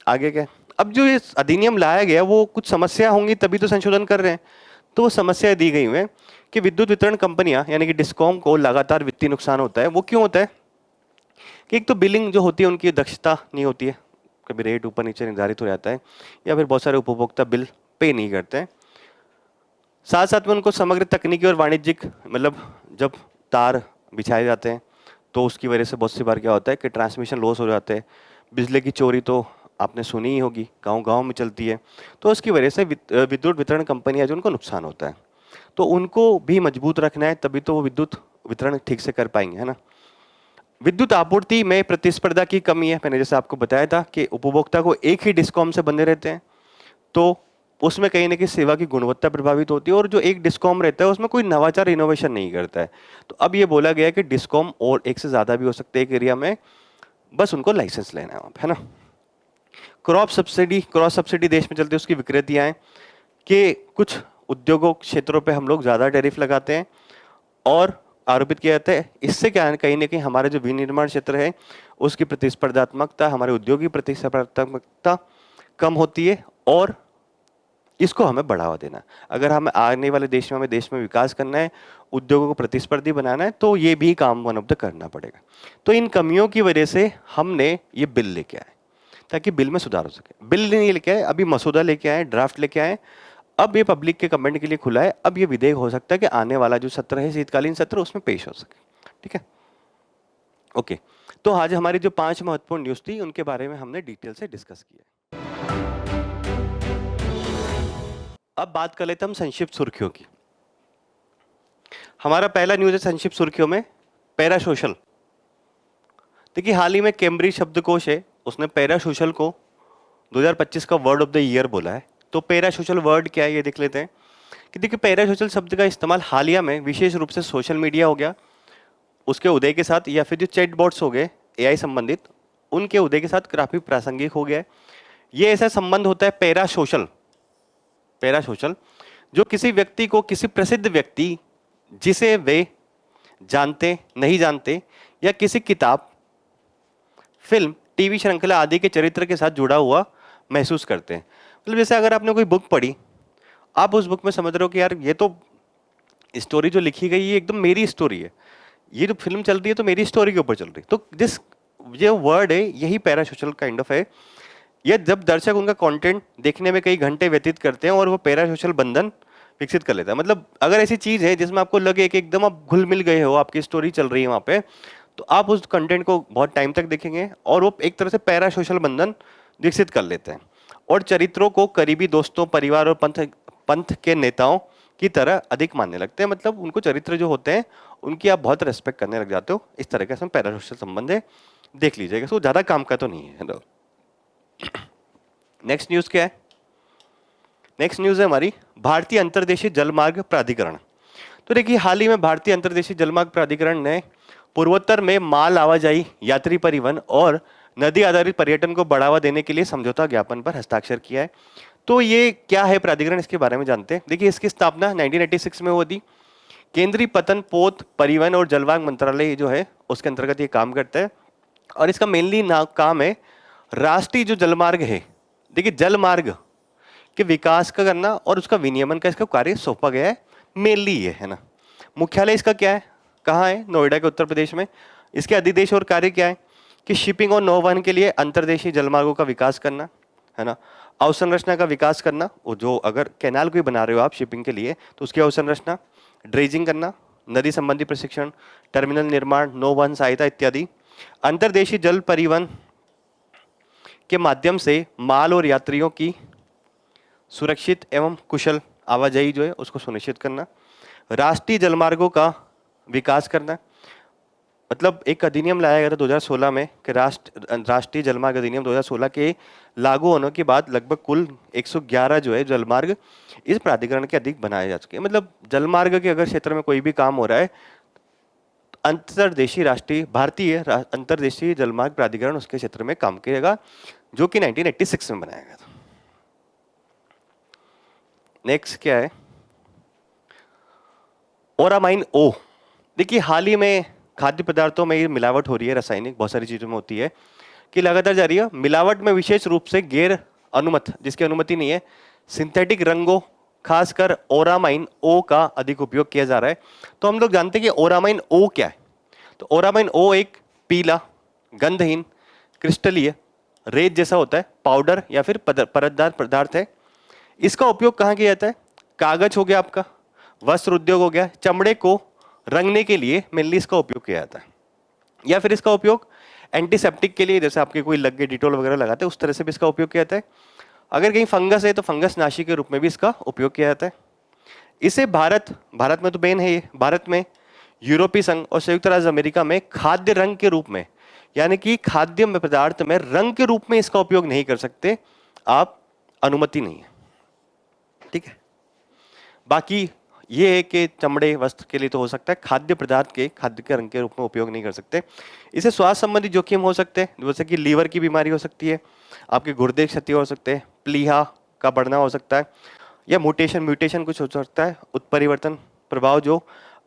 आगे क्या, अब जो ये अधिनियम लाया गया वो कुछ समस्या होंगी तभी तो संशोधन कर रहे हैं, तो वो समस्या दी गई हुई है कि विद्युत वितरण कंपनियां यानी कि डिस्कॉम को लगातार वित्तीय नुकसान होता है। वो क्यों होता है कि एक तो बिलिंग जो होती है उनकी दक्षता नहीं होती है, कभी रेट ऊपर नीचे निर्धारित हो जाता है या फिर बहुत सारे उपभोक्ता बिल पे नहीं करते हैं। साथ साथ में उनको समग्र तकनीकी और वाणिज्यिक, मतलब जब तार बिछाए जाते हैं तो उसकी वजह से बहुत सी बार क्या होता है कि ट्रांसमिशन लॉस हो जाते हैं। बिजली की चोरी तो आपने सुनी ही होगी, गांव गांव में चलती है, तो उसकी वजह से विद्युत वितरण कंपनियां जो उनको नुकसान होता है, तो उनको भी मजबूत रखना है तभी तो वो विद्युत वितरण ठीक से कर पाएंगे, है ना। विद्युत आपूर्ति में प्रतिस्पर्धा की कमी है, मैंने जैसे आपको बताया था कि उपभोक्ता को एक ही डिस्कॉम से बंधे रहते हैं तो उसमें कहीं ना कहीं सेवा की गुणवत्ता प्रभावित होती है, और जो एक डिस्कॉम रहता है उसमें कोई नवाचार इनोवेशन नहीं करता है। तो अब ये बोला गया है कि डिस्कॉम और एक से ज्यादा भी हो सकते हैं एक एरिया में, बस उनको लाइसेंस लेना है वहां पे, है ना। क्रॉस सब्सिडी देश में चलती है, उसकी विकृतियां हैं कि कुछ उद्योगों क्षेत्रों पे हम लोग ज्यादा टैरिफ लगाते हैं और आरोपित किया जाता है। इससे क्या है, कहीं ना कहीं हमारे जो विनिर्माण क्षेत्र है उसकी प्रतिस्पर्धात्मकता, हमारे उद्योग की प्रतिस्पर्धात्मकता कम होती है और इसको हमें बढ़ावा देना है। अगर हमें आने वाले देश में, हमें देश में विकास करना है, उद्योगों को प्रतिस्पर्धी बनाना है, तो ये भी काम उपलब्ध करना पड़ेगा। तो इन कमियों की वजह से हमने ये बिल लेके आए ताकि बिल में सुधार हो सके। बिल नहीं लेके आए, अभी मसौदा लेके आए, ड्राफ्ट लेके आए, अब ये पब्लिक के कमेंट के लिए खुला है। अब ये विधेयक हो सकता है कि आने वाला जो सत्र है, शीतकालीन सत्र, उसमें पेश हो सके। ठीक है, ओके। तो आज हमारी जो 5 महत्वपूर्ण न्यूज थी उनके बारे में हमने डिटेल से डिस्कस किया। अब बात कर लेते हैं हम संक्षिप्त सुर्खियों की। हमारा पहला न्यूज है संक्षिप्त सुर्खियों में पैरा सोशल। देखिए हाल ही में कैम्ब्रिज शब्दकोश है, उसने पैरा सोशल को 2025 का वर्ड ऑफ द ईयर बोला है। तो पैरा सोशल वर्ड क्या है ये देख लेते हैं कि देखिए पैरा सोशल शब्द का इस्तेमाल हालिया में विशेष रूप से सोशल मीडिया हो गया उसके उदय के साथ, या फिर जो चैट बॉट्स हो गए एआई संबंधित, उनके उदय के साथ काफी प्रासंगिक हो गया है। ये ऐसा संबंध होता है पैरा सोशल, पैरा सोशल जो किसी व्यक्ति को, किसी प्रसिद्ध व्यक्ति जिसे वे जानते नहीं जानते, या किसी किताब, फिल्म, टीवी श्रृंखला आदि के चरित्र के साथ जुड़ा हुआ महसूस करते हैं। मतलब जैसे अगर आपने कोई बुक पढ़ी, आप उस बुक में समझ रहे हो कि यार ये तो स्टोरी जो लिखी गई ये एकदम मेरी स्टोरी है, ये जो फिल्म चल रही है तो मेरी स्टोरी के ऊपर चल रही है। तो जिस ये वर्ड है यही पैरा सोशल काइंड ऑफ है। ये जब दर्शक उनका कंटेंट देखने में कई घंटे व्यतीत करते हैं और वो पैरा सोशल बंधन विकसित कर लेता है। मतलब अगर ऐसी चीज है जिसमें आपको लगे कि एकदम आप घुल मिल गए हो, आपकी स्टोरी चल रही है वहां पे, तो आप उस कंटेंट को बहुत टाइम तक देखेंगे और वो एक तरह से पैरा सोशल बंधन विकसित कर लेते हैं और चरित्रों को करीबी दोस्तों, परिवार और पंथ के नेताओं की तरह अधिक मानने लगते हैं। मतलब उनको चरित्र जो होते हैं उनकी आप बहुत रेस्पेक्ट करने लग जाते हो। इस तरह का इसमें पैरा सोशल संबंध है, देख लीजिएगा। सो ज्यादा काम का तो नहीं है। नेक्स्ट न्यूज क्या है? नेक्स्ट न्यूज है हमारी भारतीय अंतर्देशीय जलमार्ग प्राधिकरण। तो देखिए हाल ही में भारतीय अंतर्देशीय जलमार्ग प्राधिकरण ने पूर्वोत्तर में माल आवाजाही, यात्री परिवहन और नदी आधारित पर्यटन को बढ़ावा देने के लिए समझौता ज्ञापन पर हस्ताक्षर किया है। तो ये क्या है प्राधिकरण, इसके बारे में जानते हैं। देखिए इसकी स्थापना 1986 में हुई थी। केंद्रीय पतन, पोत, परिवहन और जलमार्ग मंत्रालय जो है उसके अंतर्गत ये काम करता है और इसका मेनली काम है राष्ट्रीय जो जलमार्ग है, देखिए जलमार्ग के विकास का करना और उसका विनियमन का इसका कार्य सौंपा गया है। मेनली ये है ना। मुख्यालय इसका क्या है, कहाँ है? नोएडा के उत्तर प्रदेश में। इसके अधिदेश और कार्य क्या है कि शिपिंग और नौवहन के लिए अंतर्देशीय जलमार्गों का विकास करना है ना, अवसंरचना का विकास करना, वो जो अगर कैनाल कोई बना रहे हो आप शिपिंग के लिए तो उसकी अवसंरचना, ड्रेजिंग करना, नदी संबंधी प्रशिक्षण, टर्मिनल निर्माण, नौवहन सहायता इत्यादि। अंतर्देशीय जल परिवहन के माध्यम से माल और यात्रियों की सुरक्षित एवं कुशल आवाजाही जो है उसको सुनिश्चित करना। राष्ट्रीय जलमार्गों का विकास करना, मतलब एक अधिनियम लाया गया था 2016 में कि राष्ट्रीय जलमार्ग अधिनियम 2016 के लागू होने के बाद लगभग कुल 111 जो है जलमार्ग इस प्राधिकरण के अधिक बनाए जा चुके हैं। मतलब जलमार्ग के अगर क्षेत्र में कोई भी काम हो रहा है, अंतर्देशीय भारतीय अंतर्देशीय जलमार्ग प्राधिकरण उसके क्षेत्र में काम करेगा, जो कि 1986 में बनाया गया था। नेक्स्ट क्या है? ओरामाइन ओ। देखिए हाल ही में खाद्य पदार्थों में ये मिलावट हो रही है, रासायनिक बहुत सारी चीजों में होती है कि लगातार जा रही है। मिलावट में विशेष रूप से गैर अनुमत, जिसकी अनुमति नहीं है, सिंथेटिक रंगों, खासकर ओरामाइन ओ का अधिक उपयोग किया जा रहा है। तो हम लोग जानते हैं कि ओरामाइन ओ क्या है। तो ओरामाइन ओ एक पीला, गंधहीन, क्रिस्टलीय, रेत जैसा होता है, पाउडर या फिर परतदार पदार्थ है। इसका उपयोग कहाँ किया जाता है? कागज हो गया आपका, वस्त्र उद्योग हो गया, चमड़े को रंगने के लिए मेनली इसका उपयोग किया जाता है, या फिर इसका उपयोग एंटीसेप्टिक के लिए, जैसे आपके कोई लग गए डिटोल वगैरह लगाते हैं उस तरह से भी इसका उपयोग किया जाता है। अगर कहीं फंगस है तो फंगस नाशी के रूप में भी इसका उपयोग किया जाता है। इसे भारत में तो बैन है ये, भारत में, यूरोपीय संघ और संयुक्त राज्य अमेरिका में खाद्य रंग के रूप में, यानी कि खाद्य पदार्थ में रंग के रूप में इसका उपयोग नहीं कर सकते आप, अनुमति नहीं है। ठीक है, बाकी ये है कि चमड़े, वस्त्र के लिए तो हो सकता है, खाद्य पदार्थ के, खाद्य के रंग के रूप में उपयोग नहीं कर सकते। इसे स्वास्थ्य संबंधी जोखिम हो सकते हैं, जैसे कि लीवर की बीमारी हो सकती है, आपके गुर्दे की क्षति हो सकते हैं, प्लीहा का बढ़ना हो सकता है, या म्यूटेशन कुछ हो सकता है, उत्परिवर्तन प्रभाव जो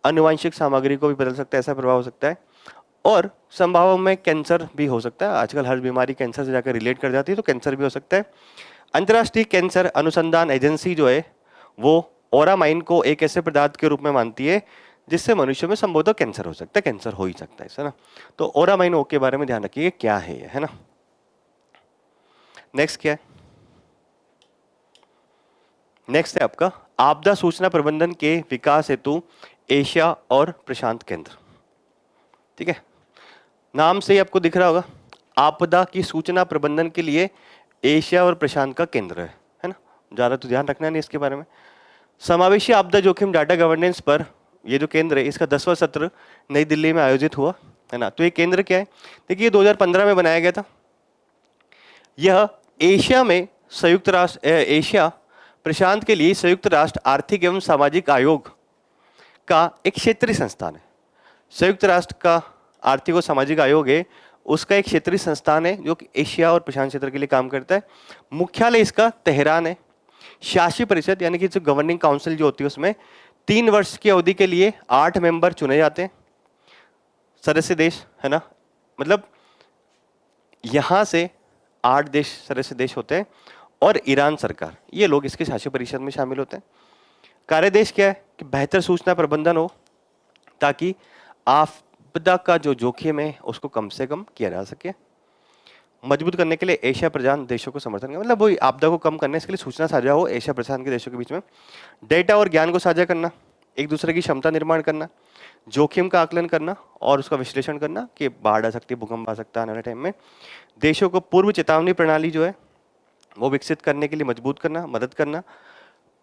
आनुवंशिक सामग्री को भी बदल सकता है, ऐसा प्रभाव हो सकता है। और संभावना में कैंसर भी हो सकता है। आजकल हर बीमारी कैंसर से जाकर रिलेट कर जाती है, तो कैंसर भी हो सकता है। अंतर्राष्ट्रीय कैंसर अनुसंधान एजेंसी जो है वो ओरामाइन को एक ऐसे पदार्थ के रूप में मानती है जिससे मनुष्य में संभवतः कैंसर हो सकता है, कैंसर हो ही सकता है ना। तो ओरामाइन ओ के बारे में ध्यान रखिए क्या है ये, है ना। नेक्स्ट क्या है? नेक्स्ट है आपका आपदा सूचना प्रबंधन के विकास हेतु एशिया और प्रशांत केंद्र। ठीक है, नाम से ही आपको दिख रहा होगा, आपदा की सूचना प्रबंधन के लिए एशिया और प्रशांत का केंद्र है ना। ज़्यादा तो ध्यान रखना नहीं इसके बारे में। समावेशी आपदा जोखिम डाटा गवर्नेंस पर ये जो केंद्र है इसका 10वां सत्र नई दिल्ली में आयोजित हुआ है ना। तो ये केंद्र क्या है, देखिए ये 2015 में बनाया गया था। यह एशिया में संयुक्त राष्ट्र एशिया प्रशांत के लिए संयुक्त राष्ट्र आर्थिक एवं सामाजिक आयोग का एक क्षेत्रीय संस्थान है। संयुक्त राष्ट्र का आर्थिक और सामाजिक आयोग है, उसका एक क्षेत्रीय संस्थान है जो कि एशिया और प्रशांत क्षेत्र के लिए काम करता है। मुख्यालय इसका तेहरान है। शासी परिषद यानी कि जो गवर्निंग काउंसिल जो होती है उसमें 3 वर्ष की अवधि के लिए 8 मेंबर चुने जाते हैं, सदस्य देश है ना। मतलब यहां से 8 देश सदस्य देश होते हैं और ईरान सरकार, ये लोग इसके शासी परिषद में शामिल होते हैं। कार्यदेश क्या है कि बेहतर सूचना प्रबंधन हो ताकि आपदा का जो जोखिम है उसको कम से कम किया जा सके। मजबूत करने के लिए एशिया प्रशांत देशों को समर्थन करना, मतलब वही आपदा को कम करने के लिए सूचना साझा हो एशिया प्रशांत के देशों के बीच में। डेटा और ज्ञान को साझा करना, एक दूसरे की क्षमता निर्माण करना, जोखिम का आकलन करना और उसका विश्लेषण करना कि बाढ़ आ सकती है, भूकंप आ सकता है आने वाले टाइम में। देशों को पूर्व चेतावनी प्रणाली जो है वो विकसित करने के लिए मजबूत करना, मदद करना।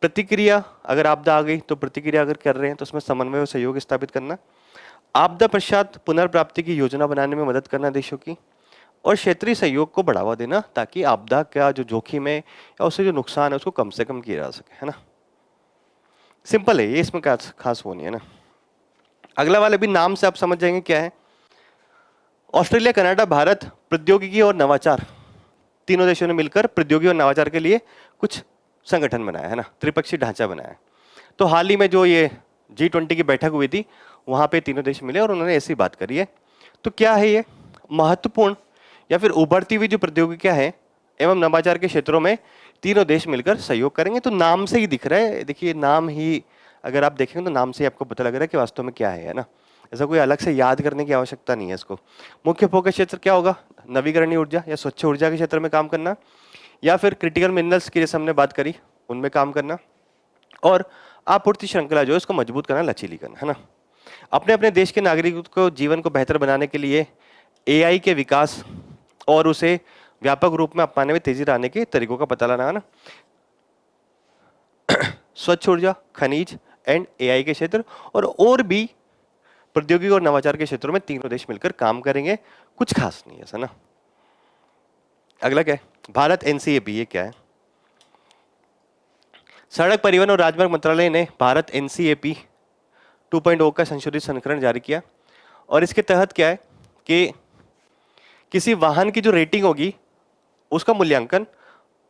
प्रतिक्रिया, अगर आपदा आ गई तो प्रतिक्रिया अगर कर रहे हैं तो उसमें समन्वय और सहयोग स्थापित करना। आपदा पश्चात पुनर्प्राप्ति की योजना बनाने में मदद करना देशों की, और क्षेत्रीय सहयोग को बढ़ावा देना ताकि आपदा का जो जोखिम है या उससे जो नुकसान है उसको कम से कम किया जा सके, है ना। सिंपल है ये, इसमें खास वो नहीं है ना। अगला वाले भी नाम से आप समझ जाएंगे क्या है। ऑस्ट्रेलिया, कनाडा, भारत प्रौद्योगिकी और नवाचार, तीनों देशों ने मिलकर प्रौद्योगिकी और नवाचार के लिए कुछ संगठन बनाया है ना, त्रिपक्षीय ढांचा बनाया है। तो हाल ही में जो ये G20 की बैठक हुई थी वहां पे तीनों देश मिले और उन्होंने ऐसी बात करी है। तो क्या है ये, महत्वपूर्ण या फिर उभरती हुई जो प्रौद्योगिकियां हैं एवं नवाचार के क्षेत्रों में तीनों देश मिलकर सहयोग करेंगे। तो नाम से ही दिख रहा है, देखिए नाम ही अगर आप देखेंगे तो नाम से ही आपको पता लग रहा है कि वास्तव में क्या है ना। ऐसा कोई अलग से याद करने की आवश्यकता नहीं है इसको। मुख्य फोकस क्षेत्र क्या होगा, नवीकरणीय ऊर्जा या स्वच्छ ऊर्जा के क्षेत्र में काम करना, या फिर क्रिटिकल मिनरल्स की जैसे हमने बात करी उनमें काम करना, और आपूर्ति श्रृंखला जो है उसको मजबूत करना, लचीली करना, है ना। अपने अपने देश के नागरिकों को जीवन को बेहतर बनाने के लिए AI के विकास और उसे व्यापक रूप में अपनाने में तेजी लाने के तरीकों का पता लगाना। स्वच्छ ऊर्जा, खनिज एंड AI के क्षेत्र और भी प्रौद्योगिकी और नवाचार के क्षेत्रों में तीनों देश मिलकर काम करेंगे। कुछ खास नहीं है ऐसा ना। अगला क्या है, भारत NCAP, ये क्या है। सड़क परिवहन और राजमार्ग मंत्रालय ने भारत NCAP 2.0 का संशोधित संस्करण जारी किया, और इसके तहत क्या है कि किसी वाहन की जो रेटिंग होगी उसका मूल्यांकन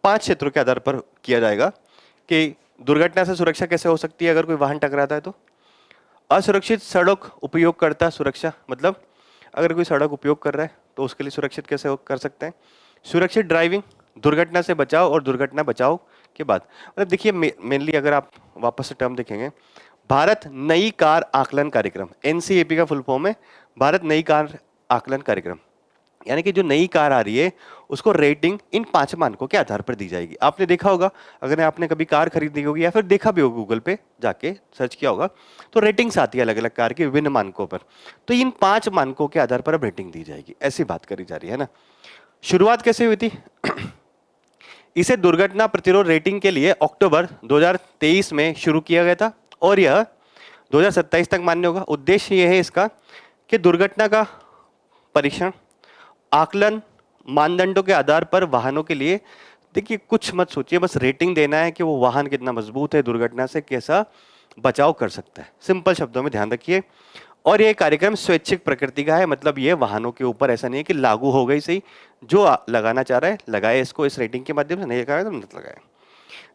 5 क्षेत्रों के आधार पर किया जाएगा कि दुर्घटना से सुरक्षा कैसे हो सकती है अगर कोई वाहन टकराता है तो। असुरक्षित सड़क उपयोगकर्ता सुरक्षा, मतलब अगर कोई सड़क उपयोग कर रहा है तो उसके लिए सुरक्षित कैसे कर सकते हैं। सुरक्षित ड्राइविंग, दुर्घटना से बचाव और दुर्घटना बचाव के बाद। मतलब देखिए मेनली अगर आप वापस से टर्म देखेंगे, भारत नई कार आकलन कार्यक्रम, NCAP का फुल फॉर्म है भारत नई कार आकलन कार्यक्रम। यानी कि जो नई कार आ रही है उसको रेटिंग इन 5 मानकों के आधार पर दी जाएगी। आपने देखा होगा, अगर आपने कभी कार खरीदी होगी या फिर देखा भी होगा गूगल पे जाके सर्च किया होगा तो रेटिंग्स आती है अलग अलग कार के विभिन्न मानकों पर। तो इन 5 मानकों के आधार पर अब रेटिंग दी जाएगी, ऐसी बात करी जा रही है ना। शुरुआत कैसे हुई थी इसे दुर्घटना प्रतिरोध रेटिंग के लिए अक्टूबर 2023 में शुरू किया गया था और यह 2027 तक मान्य होगा। उद्देश्य यह है इसका कि दुर्घटना का परीक्षण, आकलन, मानदंडों के आधार पर वाहनों के लिए, देखिए कुछ मत सोचिए, बस रेटिंग देना है कि वो वाहन कितना मजबूत है, दुर्घटना से कैसा बचाव कर सकता है। सिंपल शब्दों में ध्यान रखिए। और ये कार्यक्रम स्वैच्छिक प्रकृति का है, मतलब ये वाहनों के ऊपर ऐसा नहीं है कि लागू हो गई सही, जो लगाना चाह रहा है लगाए इसको इस रेटिंग के माध्यम से, नहीं लगाए तो मत लगाए।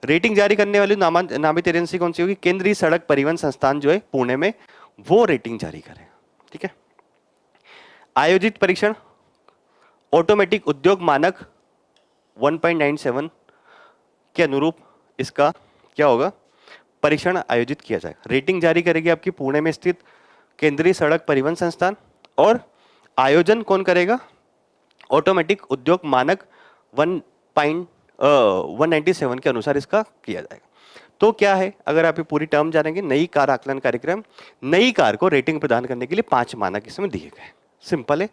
रेटिंग जारी करने वाली नामित एजेंसी कौन सी होगी, केंद्रीय सड़क परिवहन संस्थान जो है पुणे में, वो रेटिंग जारी करे। ठीक है। आयोजित परीक्षण ऑटोमेटिक उद्योग मानक 1.97 के अनुरूप इसका क्या होगा, परीक्षण आयोजित किया जाएगा। रेटिंग जारी करेगी आपकी पुणे में स्थित केंद्रीय सड़क परिवहन संस्थान, और आयोजन कौन करेगा, ऑटोमेटिक उद्योग मानक 197 के अनुसार इसका किया जाएगा। तो क्या है, अगर आप ये पूरी टर्म जानेंगे, नई कार आकलन कार्यक्रम, नई कार को रेटिंग प्रदान करने के लिए 5 मानक इसमें दिए गए। सिंपल है।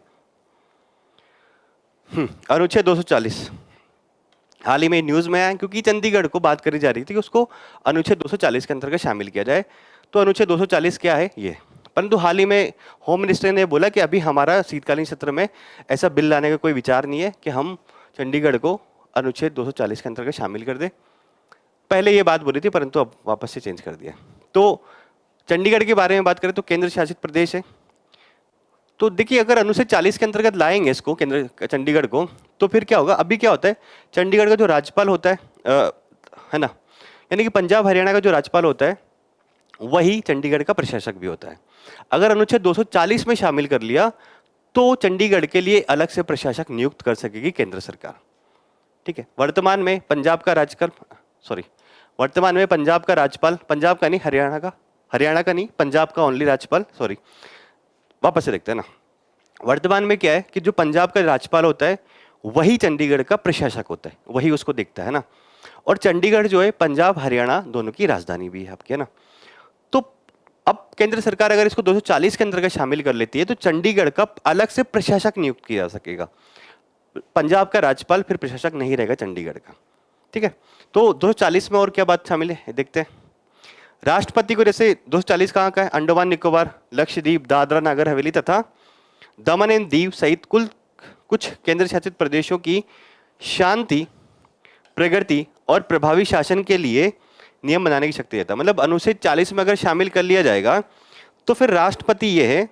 अनुच्छेद 240 हाल ही में न्यूज में आया क्योंकि चंडीगढ़ को बात करी जा रही थी कि उसको अनुच्छेद 240 के अंतर्गत शामिल किया जाए। तो अनुच्छेद 240 क्या है ये, परंतु हाल ही में होम मिनिस्टर ने बोला कि अभी हमारा शीतकालीन सत्र में ऐसा बिल लाने का कोई विचार नहीं है कि हम चंडीगढ़ को अनुच्छेद 240 के अंतर्गत शामिल कर दें। पहले ये बात बोली थी परंतु अब वापस से चेंज कर दिया। तो चंडीगढ़ के बारे में बात करें तो केंद्र शासित प्रदेश है। तो देखिए अगर अनुच्छेद 40 के अंतर्गत लाएंगे इसको केंद्र चंडीगढ़ को, तो फिर क्या होगा, अभी क्या होता है चंडीगढ़ का जो राज्यपाल होता है ना, यानी कि पंजाब हरियाणा का जो राज्यपाल होता है वही चंडीगढ़ का प्रशासक भी होता है। अगर अनुच्छेद 240 में शामिल कर लिया तो चंडीगढ़ के लिए अलग से प्रशासक नियुक्त कर सकेगी केंद्र सरकार। ठीक है, वर्तमान में पंजाब का राज्यपाल, पंजाब का नहीं हरियाणा का नहीं, पंजाब का ओनली राज्यपाल, वापस से देखते हैं ना। वर्तमान में क्या है कि जो पंजाब का राज्यपाल होता है वही चंडीगढ़ का प्रशासक होता है, वही उसको देखता है ना। और चंडीगढ़ जो है पंजाब हरियाणा दोनों की राजधानी भी है आपके, है ना। तो अब केंद्र सरकार अगर इसको 240 के अंतर्गत शामिल कर लेती है तो चंडीगढ़ का अलग से प्रशासक नियुक्त किया जा सकेगा। पंजाब का राज्यपाल फिर प्रशासक नहीं रहेगा चंडीगढ़ का। ठीक है, तो 240 में और क्या बात शामिल है देखते हैं। राष्ट्रपति को जैसे 240 कहाँ का है, अंडमान निकोबार, लक्षद्वीप, दादरा नगर हवेली तथा दमन एंड दीव सहित कुल कुछ केंद्र शासित प्रदेशों की शांति, प्रगति और प्रभावी शासन के लिए नियम बनाने की शक्ति देता है। मतलब अनुच्छेद 40 में अगर शामिल कर लिया जाएगा तो फिर राष्ट्रपति ये है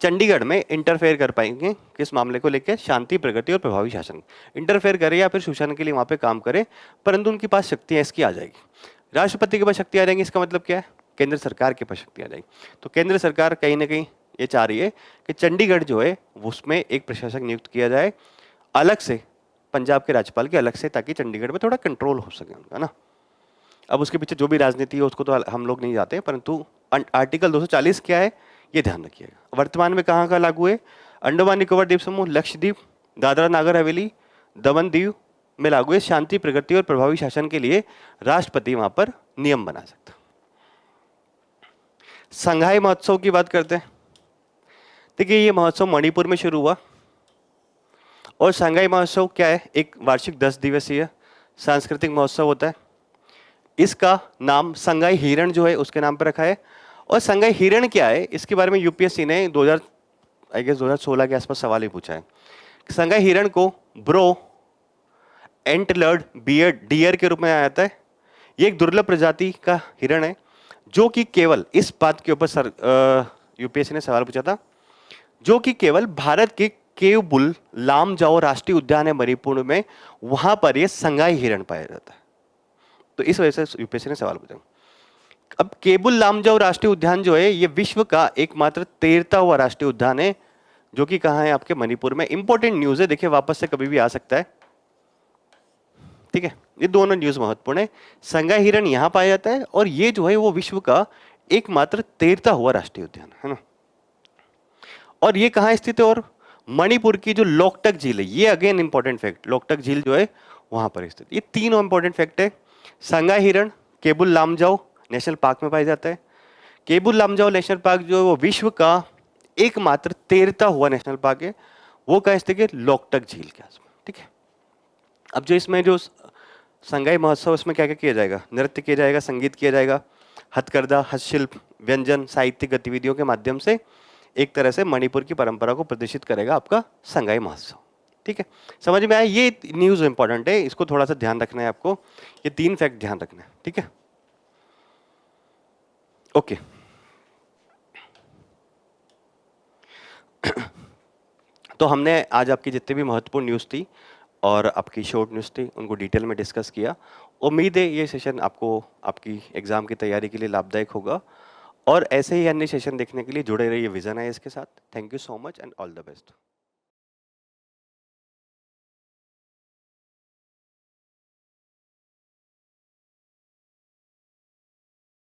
चंडीगढ़ में इंटरफेयर कर पाएंगे किस मामले को लेकर, शांति, प्रगति और प्रभावी शासन। इंटरफेयर करे या फिर शासन के लिए वहां पे काम करे, परंतु उनके पास शक्तियां इसकी आ जाएगी। राष्ट्रपति के पास शक्ति आ जाएंगी, इसका मतलब क्या है, केंद्र सरकार के पास शक्ति आ जाएगी। तो केंद्र सरकार कहीं ना कहीं ये चाह रही है कि चंडीगढ़ जो है उसमें एक प्रशासक नियुक्त किया जाए अलग से, पंजाब के राज्यपाल के अलग से, ताकि चंडीगढ़ में थोड़ा कंट्रोल हो सके उनका ना। अब उसके पीछे जो भी राजनीति है उसको तो हम लोग नहीं जाते, परंतु आर्टिकल 240 क्या है ये ध्यान रखिएगा। वर्तमान में कहाँ का लागू है, अंडमान निकोबार द्वीप समूह, लक्षद्वीप, दादरा नागर हवेली, दमन दीव में लागू है। शांति, प्रगति और प्रभावी शासन के लिए राष्ट्रपति वहां पर नियम बना सकता। संघाई महोत्सव की बात करते हैं। देखिए ये महोत्सव मणिपुर में शुरू हुआ और संघाई महोत्सव क्या है, एक वार्षिक 10 दिवसीय सांस्कृतिक महोत्सव होता है। इसका नाम संघाई हिरण जो है उसके नाम पर रखा है। और संघाई हिरण क्या है इसके बारे में यूपीएससी ने 2016 के आसपास सवाल ही पूछा है। संघाई हिरण को ब्रो एंटलर्ड बियर्ड डियर के रूप में जाता है। ये एक दुर्लभ प्रजाति का हिरण है जो कि केवल इस बात के ऊपर यूपीएससी ने सवाल पूछा था, जो कि केवल भारत के केव बुल लामजाओ राष्ट्रीय उद्यान है मणिपुर में, वहां पर यह संघाई हिरण पाया जाता है। तो इस वजह से यूपीएससी ने सवाल पूछा। अब केबुल लामजाओ राष्ट्रीय उद्यान जो है ये विश्व का एकमात्र तैरता हुआ राष्ट्रीय उद्यान है, जो कि कहाँ है, आपके मणिपुर में। इंपॉर्टेंट न्यूज है, देखिए वापस से कभी भी आ सकता है। ठीक है, ये दोनों न्यूज महत्वपूर्ण है। संघाई हिरण यहां पाया जाता है और ये जो है वो विश्व का एकमात्र तैरता हुआ राष्ट्रीय उद्यान है ना। और ये कहाँ स्थित है, और मणिपुर की जो लोकटक झील है, ये अगेन इंपॉर्टेंट फैक्ट, लोकटक झील जो है वहां पर स्थित। ये तीनों इंपॉर्टेंट फैक्ट है। संघाई हिरण केबुल लामजाओ नेशनल पार्क में पाया जाता है। केबुल लामजाओ नेशनल पार्क जो है वो विश्व का एकमात्र तैरता हुआ नेशनल पार्क है। वो कहाँ स्थित है, लोकटक झील के आसपास। ठीक है, अब जो इसमें जो संघाई महोत्सव, इसमें क्या क्या किया जाएगा, नृत्य किया जाएगा, संगीत किया जाएगा, हथकरघा, हस्तशिल्प, व्यंजन, साहित्यिक गतिविधियों के माध्यम से एक तरह से मणिपुर की परंपरा को प्रदर्शित करेगा आपका संघाई महोत्सव। ठीक है, समझ में आया। ये न्यूज इंपॉर्टेंट है, इसको थोड़ा सा ध्यान रखना है आपको, ये 3 फैक्ट ध्यान रखना है। ठीक है, ओके। तो हमने आज आपकी जितनी भी महत्वपूर्ण न्यूज़ थी और आपकी शॉर्ट न्यूज़ थी उनको डिटेल में डिस्कस किया। उम्मीद है ये सेशन आपको आपकी एग्ज़ाम की तैयारी के लिए लाभदायक होगा, और ऐसे ही अन्य सेशन देखने के लिए जुड़े रहिए विजन आईएएस के साथ। Thank you so much and all the best.